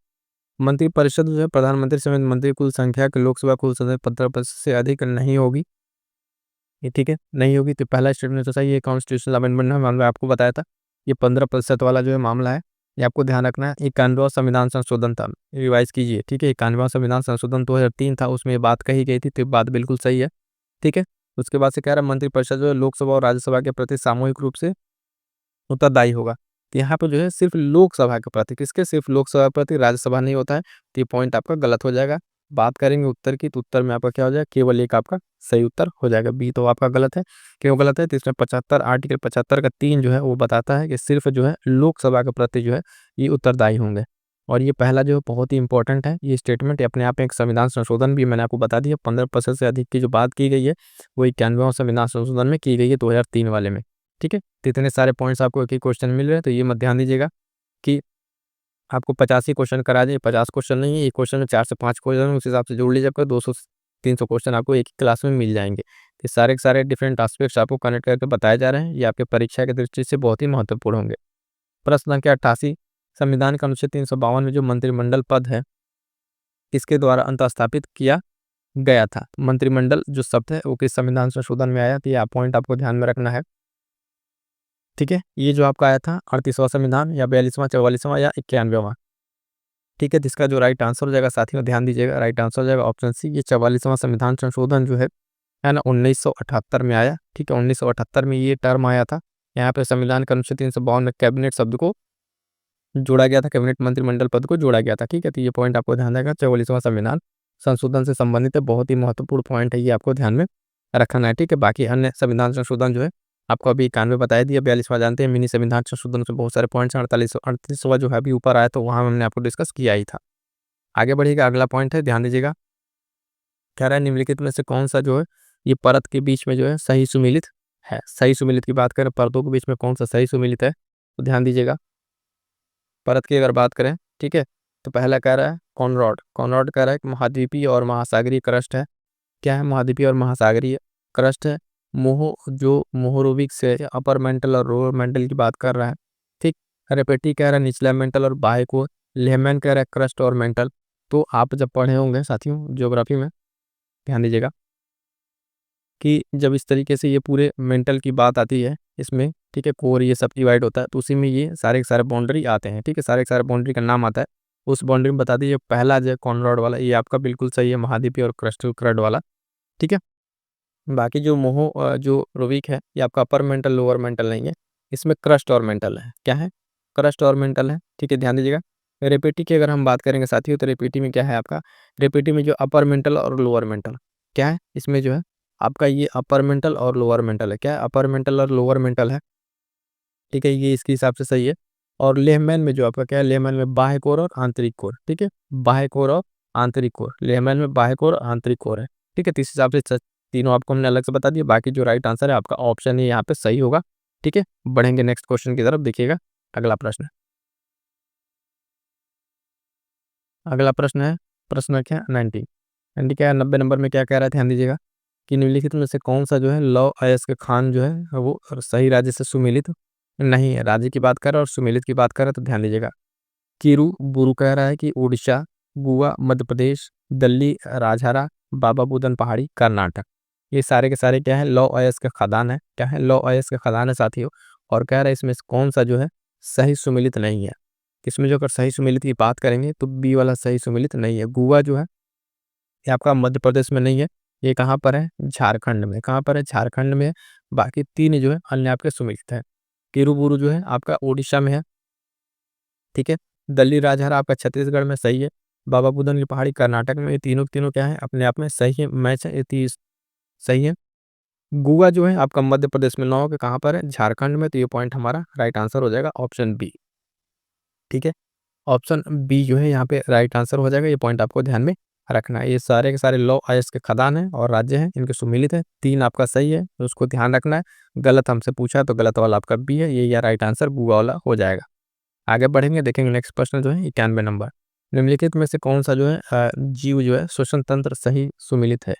मंत्रिपरिषद जो है प्रधानमंत्री समेत मंत्री कुल संख्या के लोकसभा कुल सदस्य 15% से अधिक नहीं होगी। ये ठीक है, नहीं होगी, तो पहला स्टेटमेंट तो सही है, कॉन्स्टिट्यूशनल अमेंडमेंट है, मैंने आपको बताया था। ये 15% वाला जो है मामला है, ये आपको ध्यान रखना है। 91वां संविधान संशोधन था, रिवाइज कीजिए। ठीक है, 91वां संविधान संशोधन 2003 था, उसमें ये बात कही गई थी, तो ये बात बिल्कुल सही है। ठीक है, उसके बाद से कह रहा है मंत्रिपरिषद जो है लोकसभा और राज्यसभा के प्रति सामूहिक रूप से उत्तरदायी होगा। तो यहाँ पे जो है सिर्फ लोकसभा के प्रति, किसके, सिर्फ लोकसभा के प्रति, राज्यसभा नहीं होता है, तो ये पॉइंट आपका गलत हो जाएगा। बात करेंगे उत्तर की, तो उत्तर में आपका क्या हो जाएगा, केवल एक आपका सही उत्तर हो जाएगा, बी तो आपका गलत है। क्यों गलत है, तो इसमें 75, आर्टिकल 75 का 3 जो है वो बताता है कि सिर्फ जो है लोकसभा के प्रति जो है ये उत्तरदायी होंगे। और ये पहला जो है बहुत ही इंपॉर्टेंट है, ये स्टेटमेंट अपने आप में एक संविधान संशोधन भी मैंने आपको बता दिया। 15% से अधिक की जो बात की गई है वो 91वां संविधान संशोधन में की गई है, 2003 वाले में। ठीक है, तो इतने सारे पॉइंट्स आपको एक ही क्वेश्चन मिल रहे हैं, तो ये मत ध्यान दीजिएगा कि आपको 85 क्वेश्चन करा जाए, 50 क्वेश्चन नहीं है, एक क्वेश्चन में 4 से 5 क्वेश्चन, उस हिसाब से जोड़ लीजिएगा, 200 300 क्वेश्चन आपको एक ही क्लास में मिल जाएंगे। तो सारे के सारे डिफरेंट एस्पेक्ट्स आपको कनेक्ट करके बताए जा रहे हैं, ये आपके परीक्षा की दृष्टि से बहुत ही महत्वपूर्ण होंगे। प्रश्न संख्या 88, संविधान के अनुच्छेद 352 में जो मंत्रिमंडल पद है किसके द्वारा अंतःस्थापित किया गया था। मंत्रिमंडल जो शब्द है वो किस संविधान संशोधन में आया, तो ये पॉइंट आपको ध्यान में रखना है। ठीक है, ये जो आपका आया था 38वां संविधान, या 42वां, 44वां, या 91वां। ठीक है, जिसका जो राइट आंसर हो जाएगा साथियों ध्यान दीजिएगा, राइट आंसर हो जाएगा ऑप्शन सी, ये 44वां संविधान संशोधन जो है ना 1978 में आया। ठीक है, 1978 में ये टर्म आया था। यहाँ पे संविधान के अनुच्छेद 352 में कैबिनेट शब्द को जोड़ा गया था, कैबिनेट मंत्रिमंडल पद को जोड़ा गया था। ठीक है, तो ये पॉइंट आपको ध्यान रहेगा, 44वां संविधान संशोधन से संबंधित है, बहुत ही महत्वपूर्ण पॉइंट है, ये आपको ध्यान में रखना है। ठीक है, बाकी अन्य संविधान संशोधन जो है आपको अभी 91 बताया दिया, 42वां जानते हैं, मिनी संविधान संशोधन से बहुत सारे पॉइंट्स, 38वां जो है अभी ऊपर आया, तो वहाँ हमने आपको डिस्कस किया ही था। आगे बढ़िएगा, अगला पॉइंट है, ध्यान दीजिएगा, कह रहा है निम्नलिखित में से कौन सा जो है ये परत के बीच में जो है सही सुमेलित है। सही सुमेलित की बात करें, परतों के बीच में कौन सा सही सुमेलित है, तो ध्यान दीजिएगा, परत की अगर बात करें, ठीक है, तो पहला कह रहा है कॉनरॉड। कॉनरॉड कह रहा है कि महाद्वीपीय और महासागरीय क्रस्ट है। क्या है? महाद्वीपीय और महासागरीय क्रस्ट है। जो मोहरोविक से अपर मेंटल और लोअर मेंटल की बात कर रहा है, ठीक। रेपेटी कह रहा है निचला मेंटल और बाह्य कोर। लेहमैन कह रहा है क्रस्ट और मेंटल। तो आप जब पढ़े होंगे साथियों ज्योग्राफी में, ध्यान दीजिएगा कि जब इस तरीके से ये पूरे मेंटल की बात आती है इसमें, ठीक है, कोर ये सब डिवाइड होता है, तो उसी में ये सारे के सारे बाउंड्री आते हैं, ठीक है, सारे के सारे बाउंड्री का नाम आता है। उस बाउंड्री में बता दीजिए पहला जो कॉनरॉड वाला, ये आपका बिल्कुल सही है, महाद्वीपीय और क्रस्टल क्रड वाला, ठीक है। बाकी जो जो रोविक है ये आपका अपर मेंटल लोअर मेंटल नहीं है, इसमें क्रस्ट और मेंटल है। क्या है? क्रस्ट और मेंटल है, ठीक है, ध्यान दीजिएगा। रेपेटी की अगर हम बात करेंगे साथियों, तो रेपेटी में क्या है आपका, रेपेटी में जो अपर मेंटल और लोअर मेंटल, क्या है इसमें जो है आपका, ये अपर मेंटल और लोअर मेंटल है। क्या है? अपर मेंटल और लोअर मेंटल है, ठीक है, ये इसके हिसाब से सही है। और लेहमैन में जो आपका क्या है, लेहमैन में बाह्य कोर और आंतरिक कोर, ठीक है, बाह्य कोर और आंतरिक कोर, लेहमैन में बाह्य कोर और आंतरिक कोर है, ठीक है। तो इस हिसाब से तीनों आपको हमने अलग से बता दिया। बाकी जो राइट आंसर है आपका ऑप्शन ही यहाँ पे सही होगा, ठीक है। बढ़ेंगे नेक्स्ट क्वेश्चन की तरफ, देखिएगा अगला प्रश्न। अगला प्रश्न है प्रश्न क्या 90। क्या है 90 नंबर में क्या कह रहा है, ध्यान दीजिएगा कि निम्नलिखित में से कौन सा जो है लौह अयस्क खान जो है वो सही राज्य से सुमेलित नहीं है। राज्य की बात कर रहा है और सुमेलित की बात कर रहा है, तो ध्यान दीजिएगा। कीरू बुरु कह रहा है कि उड़ीसा, गोवा, मध्य प्रदेश, दिल्ली, राजहारा, बाबा बुदन पहाड़ी, कर्नाटक। ये सारे के सारे क्या है, लौह अयस्क खदान है। क्या है? लौह अयस्क खदान है साथियों। और कह रहा है इसमें से कौन सा जो है सही सुमेलित नहीं है। इसमें जो अगर सही सुमेलित की बात करेंगे तो बी वाला सही सुमेलित नहीं है। गोवा जो है ये आपका मध्य प्रदेश में नहीं है, ये कहाँ पर है, झारखंड में। कहाँ पर है? झारखंड में है। बाकी तीन जो है अन्य आपके सुमेलित है। किरुबुरु जो है आपका उड़ीसा में है, ठीक है। दल्ली राजहरा आपका छत्तीसगढ़ में सही है। बाबा बुदन की पहाड़ी कर्नाटक में। ये तीनों तीनों क्या है, अपने आप में सही है, मैच है, ये तीस सही है। गोवा जो है आपका मध्य प्रदेश में, नौ के कहाँ पर है, झारखंड में। तो ये पॉइंट हमारा राइट आंसर हो जाएगा ऑप्शन बी, ठीक है। ऑप्शन बी जो है यहाँ पे राइट आंसर हो जाएगा। ये पॉइंट आपको ध्यान में रखना है। ये सारे के सारे लौह अयस्क के खदान है और राज्य हैं, इनके सुमेलित है। तीन आपका सही है, तो उसको ध्यान रखना है। गलत हमसे पूछा है तो गलत वाला आपका बी है, ये या राइट आंसर गोवा वाला हो जाएगा। आगे बढ़ेंगे, देखेंगे नेक्स्ट प्रश्न जो है 91 नंबर। निम्नलिखित में से कौन सा जो है जीव जो है श्वसन तंत्र सही सुमेलित है।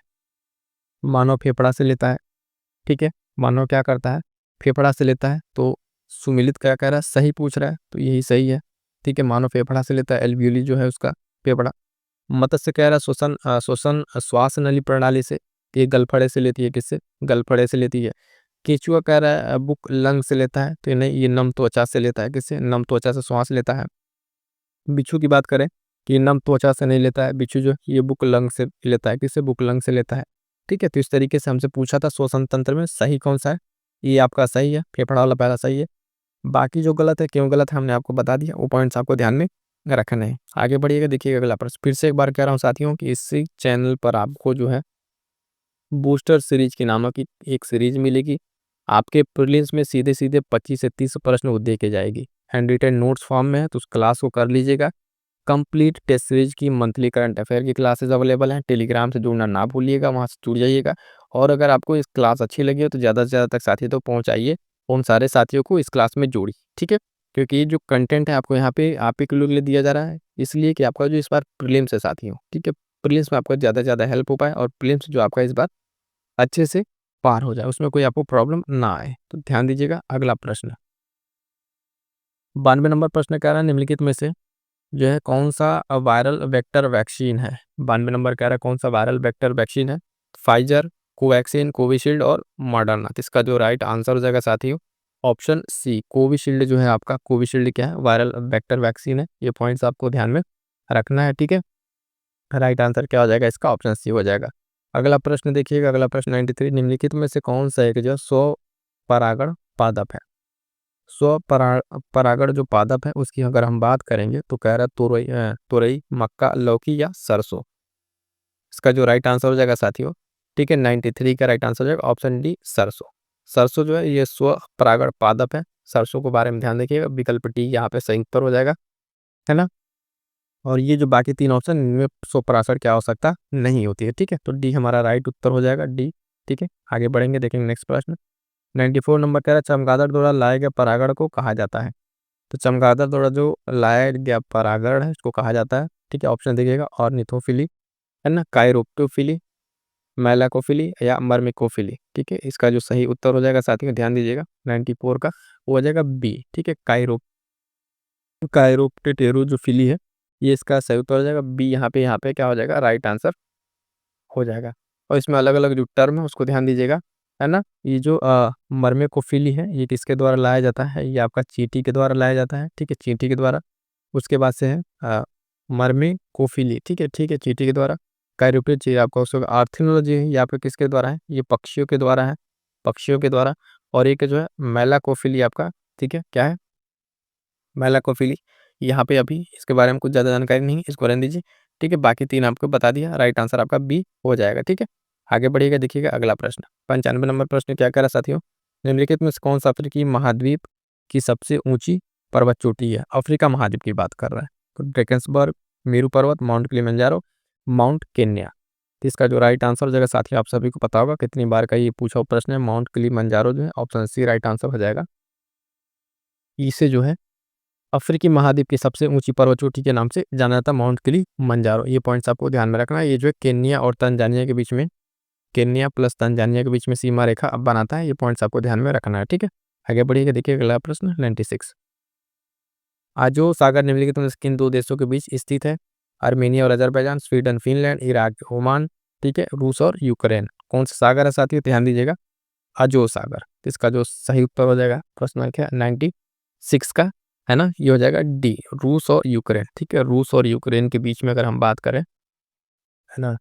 मानव फेफड़ा से लेता है, ठीक है, मानव क्या करता है, फेफड़ा से लेता है। तो सुमेलित क्या कह रहा है, सही पूछ रहा है, तो यही सही है, ठीक है। मानव फेफड़ा से लेता है, एल्वियोली जो है उसका फेफड़ा। मत्स्य कह रहा है श्वसन श्वास नली प्रणाली से, ये गलफड़े से लेती है, किससे, गलफड़े से लेती है। केचुआ कह रहा है बुक लंग से लेता है, तो नहीं, ये नम त्वचा से लेता है, किससे, नम त्वचा से श्वास लेता है। बिच्छू की बात करें कि नम त्वचा से नहीं लेता है, बिच्छू जो ये बुक लंग से लेता है, किससे, बुक लंग से लेता है, ठीक है। तो इस तरीके से हमसे पूछा था श्वसन तंत्र में सही कौन सा है, ये आपका सही है, फेफड़ा वाला पहला सही है। बाकी जो गलत है, क्यों गलत है हमने आपको बता दिया, वो पॉइंट्स आपको ध्यान में रखना है। आगे बढ़िएगा, देखिएगा अगला प्रश्न। फिर से एक बार कह रहा हूँ साथियों कि इसी चैनल पर आपको जो है बूस्टर सीरीज की नामक की एक सीरीज मिलेगी। आपके प्रीलिम्स में सीधे सीधे 25 से 30 प्रश्न वो दे के जाएगी, हैंड रिटन नोट्स फॉर्म में है, तो उस क्लास को कर लीजिएगा। कंप्लीट टेस्ट सीरीज की मंथली करंट अफेयर की क्लासेस अवेलेबल हैं। टेलीग्राम से जुड़ना ना भूलिएगा, वहाँ से जुड़ जाइएगा। और अगर आपको इस क्लास अच्छी लगी हो तो ज़्यादा से ज़्यादा तक साथी तो पहुँचाइए, उन सारे साथियों को इस क्लास में जोड़िए, ठीक है। क्योंकि ये जो कंटेंट है आपको यहाँ पे आप ही के लिए दिया जा रहा है, इसलिए कि आपका जो इस बार प्रीलिम्स है साथियों, ठीक है, प्रीलिम्स में आपका ज़्यादा से ज़्यादा हेल्प हो पाए और प्रीलिम्स जो आपका इस बार अच्छे से पार हो जाए, उसमें कोई आपको प्रॉब्लम ना आए। तो ध्यान दीजिएगा अगला प्रश्न। 92 नंबर प्रश्न कह रहा है निम्नलिखित में से जो है कौन सा वायरल वेक्टर वैक्सीन है। 92 नंबर कह रहा है कौन सा वायरल वेक्टर वैक्सीन है। फाइजर, कोवैक्सीन, कोविशील्ड और मॉडर्ना। तो इसका जो राइट आंसर हो जाएगा साथियों ऑप्शन सी, कोविशील्ड जो है आपका, कोविशील्ड क्या है, वायरल वेक्टर वैक्सीन है। ये पॉइंट्स आपको ध्यान में रखना है, ठीक है। राइट आंसर क्या हो जाएगा इसका, ऑप्शन सी हो जाएगा। अगला प्रश्न देखिएगा, अगला प्रश्न 93। निम्नलिखित में से कौन सा एक जो स्व परागण पादप है। परागण जो पादप है उसकी अगर हम बात करेंगे तो कह रहा है तुरई, मक्का, लौकी या सरसों। इसका जो राइट आंसर हो जाएगा साथियों, ठीक है, 93 का राइट आंसर हो जाएगा ऑप्शन डी, सरसों। सरसों जो है ये स्व परागण पादप है। सरसों के बारे में ध्यान रखिएगा, विकल्प डी यहाँ पे सही उत्तर हो जाएगा, है ना। और ये जो बाकी तीन ऑप्शन, इनमें स्व परागण क्या हो सकता नहीं होती है, ठीक है। तो डी हमारा राइट उत्तर हो जाएगा, डी, ठीक है। आगे बढ़ेंगे, देखेंगे नेक्स्ट प्रश्न। 94 नंबर कह रहा है चमगादड़ द्वारा लाए गए परागण को कहा जाता है। तो चमगादड़ द्वारा जो लाया गया परागण है उसको कहा जाता है। ठीक है, ऑप्शन देखिएगा, ऑर्निथोफिली, है ना, काइरोप्टोफिली, मेलाकोफिली या मर्मेकोफिली। ठीक है, इसका जो सही उत्तर हो जाएगा साथियों, ध्यान दीजिएगा, 94 का वो हो जाएगा बी। ठीक है, काइरोप्टेरो जो फिली है, ये इसका सही उत्तर हो जाएगा बी। यहाँ पे क्या हो जाएगा, राइट आंसर हो जाएगा। और इसमें अलग अलग जो टर्म है उसको ध्यान दीजिएगा, है ना। ये जो मर्मेकोफिली है ये किसके द्वारा लाया जाता है, ये आपका चींटी के द्वारा लाया जाता है। ठीक है, चींटी के द्वारा। उसके बाद से है मर्मेकोफिली। ठीक है, चींटी के द्वारा। काइरोप्टेर ये आपका उसका आर्थिनोलॉजी है, ये आपका किसके द्वारा है, ये पक्षियों के द्वारा है, पक्षियों के द्वारा। और एक जो है मेलाकोफिली आपका, ठीक है, क्या है, मेलाकोफिली। यहाँ पे अभी इसके बारे में कुछ ज़्यादा जानकारी नहीं है, इसको रहने दीजिए। ठीक है, बाकी तीन आपको बता दिया, राइट आंसर आपका बी हो जाएगा। ठीक है, आगे बढ़िएगा, देखिएगा अगला प्रश्न। 95 नंबर प्रश्न क्या कह रहा है साथियों, निम्नलिखित में से कौन सा अफ्रीकी महाद्वीप की सबसे ऊंची पर्वत चोटी है। अफ्रीका महाद्वीप की बात कर रहा है, तो ड्रेकन्सबर्ग, मेरू पर्वत, माउंट किलिमंजारो, माउंट केन्या। तो इसका जो राइट आंसर हो जाएगा साथियों, आप सभी को पता होगा कितनी बार का ये पूछा हुआ प्रश्न है, माउंट किलिमंजारो जो है, ऑप्शन सी राइट आंसर हो जाएगा। इसे जो है अफ्रीकी महाद्वीप की सबसे ऊंची पर्वत चोटी के नाम से जाना जाता है, माउंट किलिमंजारो। ये पॉइंट्स आपको ध्यान में रखना है। ये जो है केन्या और तंजानिया के बीच में, केन्या प्लस तंजानिया के बीच में सीमा रेखा अब बनाता है। ये पॉइंट्स आपको ध्यान में रखना है। ठीक है, आगे बढ़िएगा, देखिए अगला प्रश्न 96। आजो सागर निम्नलिखित में से किन दो देशों के बीच स्थित है। आर्मेनिया और Azerbaijan, Sweden Finland, Iraq Oman, ठीक है, रूस और यूक्रेन। कौन सा सागर है साथियों, ध्यान दीजिएगा, अजो सागर। तो इसका जो सही उत्तर हो जाएगा प्रश्न क्या 96 का, है ना, ये हो जाएगा डी, रूस और यूक्रेन। ठीक है, रूस और यूक्रेन के बीच में अगर हम बात करें, है ना,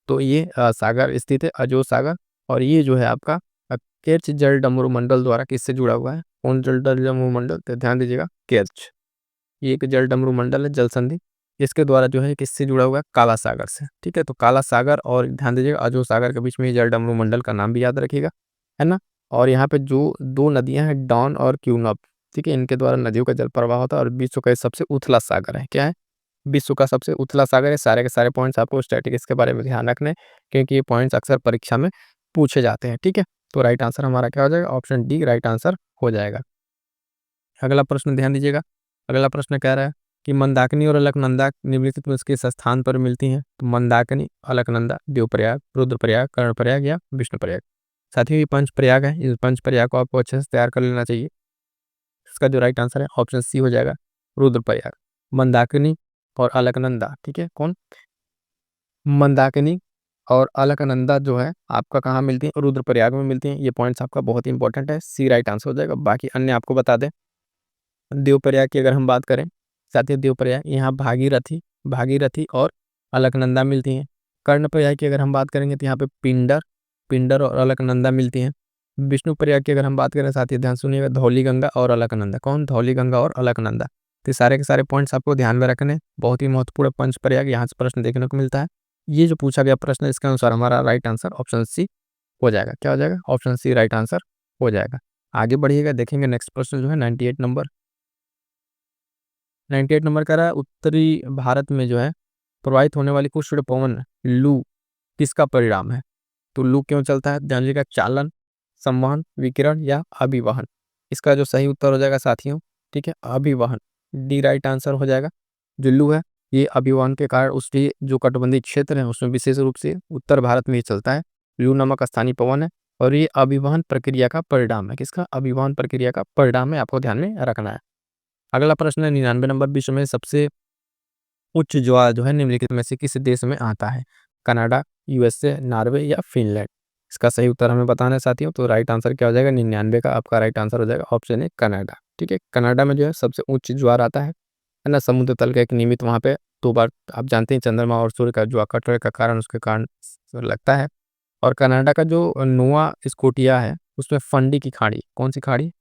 तो ये सागर स्थित है, अजो सागर। और ये जो है आपका केर्च जल डमरू मंडल द्वारा किससे जुड़ा हुआ है, कौन जल डमरू मंडल, तो ध्यान दीजिएगा केर्च, ये एक जल डमरू मंडल है, जल संधि, इसके द्वारा जो है किससे जुड़ा हुआ है, काला सागर से। ठीक है, तो काला सागर और ध्यान दीजिएगा अजो सागर के बीच में ये जल डमरू मंडल का नाम भी याद रखिएगा, है ना। और यहाँ पे जो दो नदियां हैं, डॉन और क्यूनब, ठीक है, इनके द्वारा नदियों का जल प्रवाह होता है। और विश्व का ये सबसे उथला सागर है, क्या है, विश्व का सबसे उथला सागर है। सारे के सारे पॉइंट्स आपको स्टैटिस्टिक्स के बारे में ध्यान रखने हैं, क्योंकि ये पॉइंट्स अक्सर परीक्षा में पूछे जाते हैं। ठीक है, तो राइट आंसर हमारा क्या हो जाएगा, ऑप्शन डी राइट आंसर हो जाएगा। अगला प्रश्न ध्यान दीजिएगा, अगला प्रश्न कह रहा है कि मंदाकिनी और अलकनंदा निम्नलिखित में किस स्थान पर मिलती हैं। तो मंदाकिनी, अलकनंदा, देवप्रयाग, रुद्रप्रयाग, कर्णप्रयाग या विष्णुप्रयाग। साथियों ये पंच प्रयाग है, इस पंच प्रयाग को आपको अच्छे से तैयार कर लेना चाहिए। इसका जो राइट आंसर है ऑप्शन सी हो जाएगा, रुद्रप्रयाग। मंदाकिनी और अलकनंदा, ठीक है, कौन, मंदाकिनी और अलकनंदा जो है आपका कहाँ मिलती है, रुद्रप्रयाग में मिलती हैं। ये पॉइंट्स आपका बहुत इंपॉर्टेंट है, सी राइट आंसर हो जाएगा। बाकी अन्य आपको बता दें, देवप्रयाग की अगर हम बात करें, साथियों देवप्रयाग यहाँ भागीरथी, भागीरथी और अलकनंदा मिलती हैं। कर्णप्रयाग की अगर हम बात करेंगे तो यहाँ पे पिंडर, पिंडर और अलकनंदा मिलती हैं। विष्णु प्रयाग की अगर हम बात करें साथियों ध्यान सुनिएगा, धौली गंगा और अलकनंदा, कौन, धौली गंगा और अलकनंदा। तो ये सारे के सारे पॉइंट्स आपको ध्यान में रखने, बहुत ही महत्वपूर्ण पंच प्रयाग यहाँ से प्रश्न देखने को मिलता है। ये जो पूछा गया प्रश्न है इसके अनुसार हमारा राइट आंसर ऑप्शन सी हो जाएगा। क्या हो जाएगा, ऑप्शन सी राइट आंसर हो जाएगा। आगे बढ़िएगा, देखेंगे नेक्स्ट प्रश्न जो है 98 नंबर, 98 नंबर का रहा है, उत्तरी भारत में जो है प्रवाहित होने वाली उष्ण पवन लू किसका परिणाम है। तो लू क्यों चलता है, ध्यान दीजिएगा, चालन, संवहन, विकिरण या अभिवहन। इसका जो सही उत्तर हो जाएगा साथियों, ठीक है, अभिवहन, डी राइट आंसर हो जाएगा। जो लू है ये अभिवहन के कारण उसके जो तटबंधी क्षेत्र है उसमें विशेष रूप से उत्तर भारत में ही चलता है। लू नामक स्थानीय पवन है और ये अभिवहन प्रक्रिया का परिणाम है, किसका, अभिवहन प्रक्रिया का परिणाम है, आपको ध्यान में रखना है। अगला प्रश्न है 99 नंबर, विश्व में सबसे उच्च ज्वार जो है निम्नलिखित में से किस देश में आता है। कनाडा, यूएसए, नॉर्वे या फिनलैंड। इसका सही उत्तर हमें बताना है साथियों, तो राइट आंसर क्या हो जाएगा, 99 का आपका राइट आंसर हो जाएगा ऑप्शन है कनाडा। ठीक है, कनाडा में जो है सबसे उच्च ज्वार आता है ना, समुद्र तल का एक नियमित वहाँ पे 2 बार, आप जानते हैं चंद्रमा और सूर्य का जो आकर्षण का कारण उसके कारण लगता है। और कनाडा का जो नोवा स्कोटिया है उसमें फंडी की खाड़ी, कौन सी खाड़ी,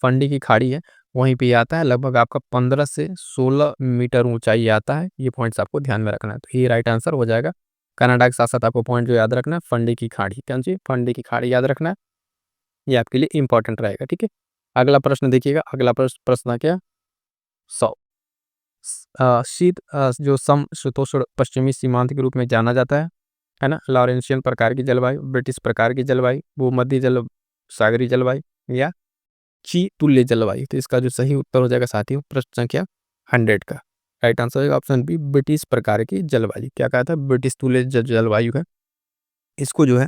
फंडी की खाड़ी है, वहीं पे आता है। लगभग आपका 15 से 16 मीटर ऊंचाई आता है। ये पॉइंट्स आपको ध्यान में रखना है, तो ये राइट आंसर हो जाएगा। कनाडा के साथ साथ आपको पॉइंट जो याद रखना है, फंडी की खाड़ी, कौन सी, फंडी की खाड़ी याद रखना है, ये आपके लिए इंपॉर्टेंट रहेगा। ठीक है, अगला प्रश्न देखिएगा, अगला प्रश्न क्या, 100 शीत जो समशीतोष्ण पश्चिमी सीमांत के रूप में जाना जाता है ना, लॉरेंशियन प्रकार की जलवायु, ब्रिटिश प्रकार की जलवायु, भूमध्य जल सागरी जलवायु या ऊंची तुल्य जलवायु। तो इसका जो सही उत्तर हो जाएगा साथियों प्रश्न संख्या 100 का राइट आंसर होगा ऑप्शन बी, ब्रिटिश प्रकार की जलवायु। क्या कहा था, ब्रिटिश तुल्य जलवायु है। इसको जो है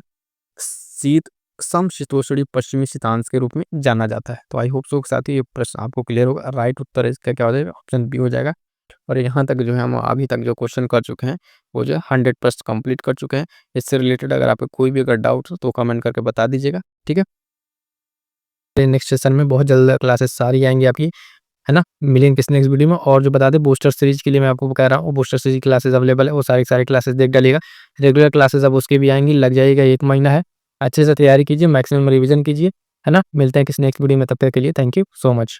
शीत समशीतोष्णीय पश्चिमी शीतांश के रूप में जाना जाता है। तो आई होप सो साथियों ये प्रश्न आपको क्लियर होगा। राइट उत्तर इसका क्या हो जाएगा, ऑप्शन बी हो जाएगा। और यहाँ तक जो है हम अभी तक जो क्वेश्चन कर चुके हैं वो जो है 100% कंप्लीट कर चुके हैं। इससे रिलेटेड अगर आपको कोई भी अगर डाउट हो तो कमेंट करके बता दीजिएगा, ठीक है। नेक्स्ट सेशन में बहुत जल्द क्लासेस सारी आएंगी आपकी, है ना। मिलेंगे किसी नेक्स्ट वीडियो में। और जो बता दें बूस्टर सीरीज के लिए मैं आपको कह रहा हूँ, बूस्टर सीरीज क्लासेस अवेलेबल है, वो सारी क्लासेस देख डालिएगा। रेगुलर क्लासेस अब उसकी भी आएंगी, लग जाएगा 1 महीना है। अच्छे से तैयारी कीजिए, मैक्सिमम रिविजन कीजिए, है ना। मिलते हैं किसी नेक्स्ट वीडियो में, तब तक के लिए थैंक यू सो मच।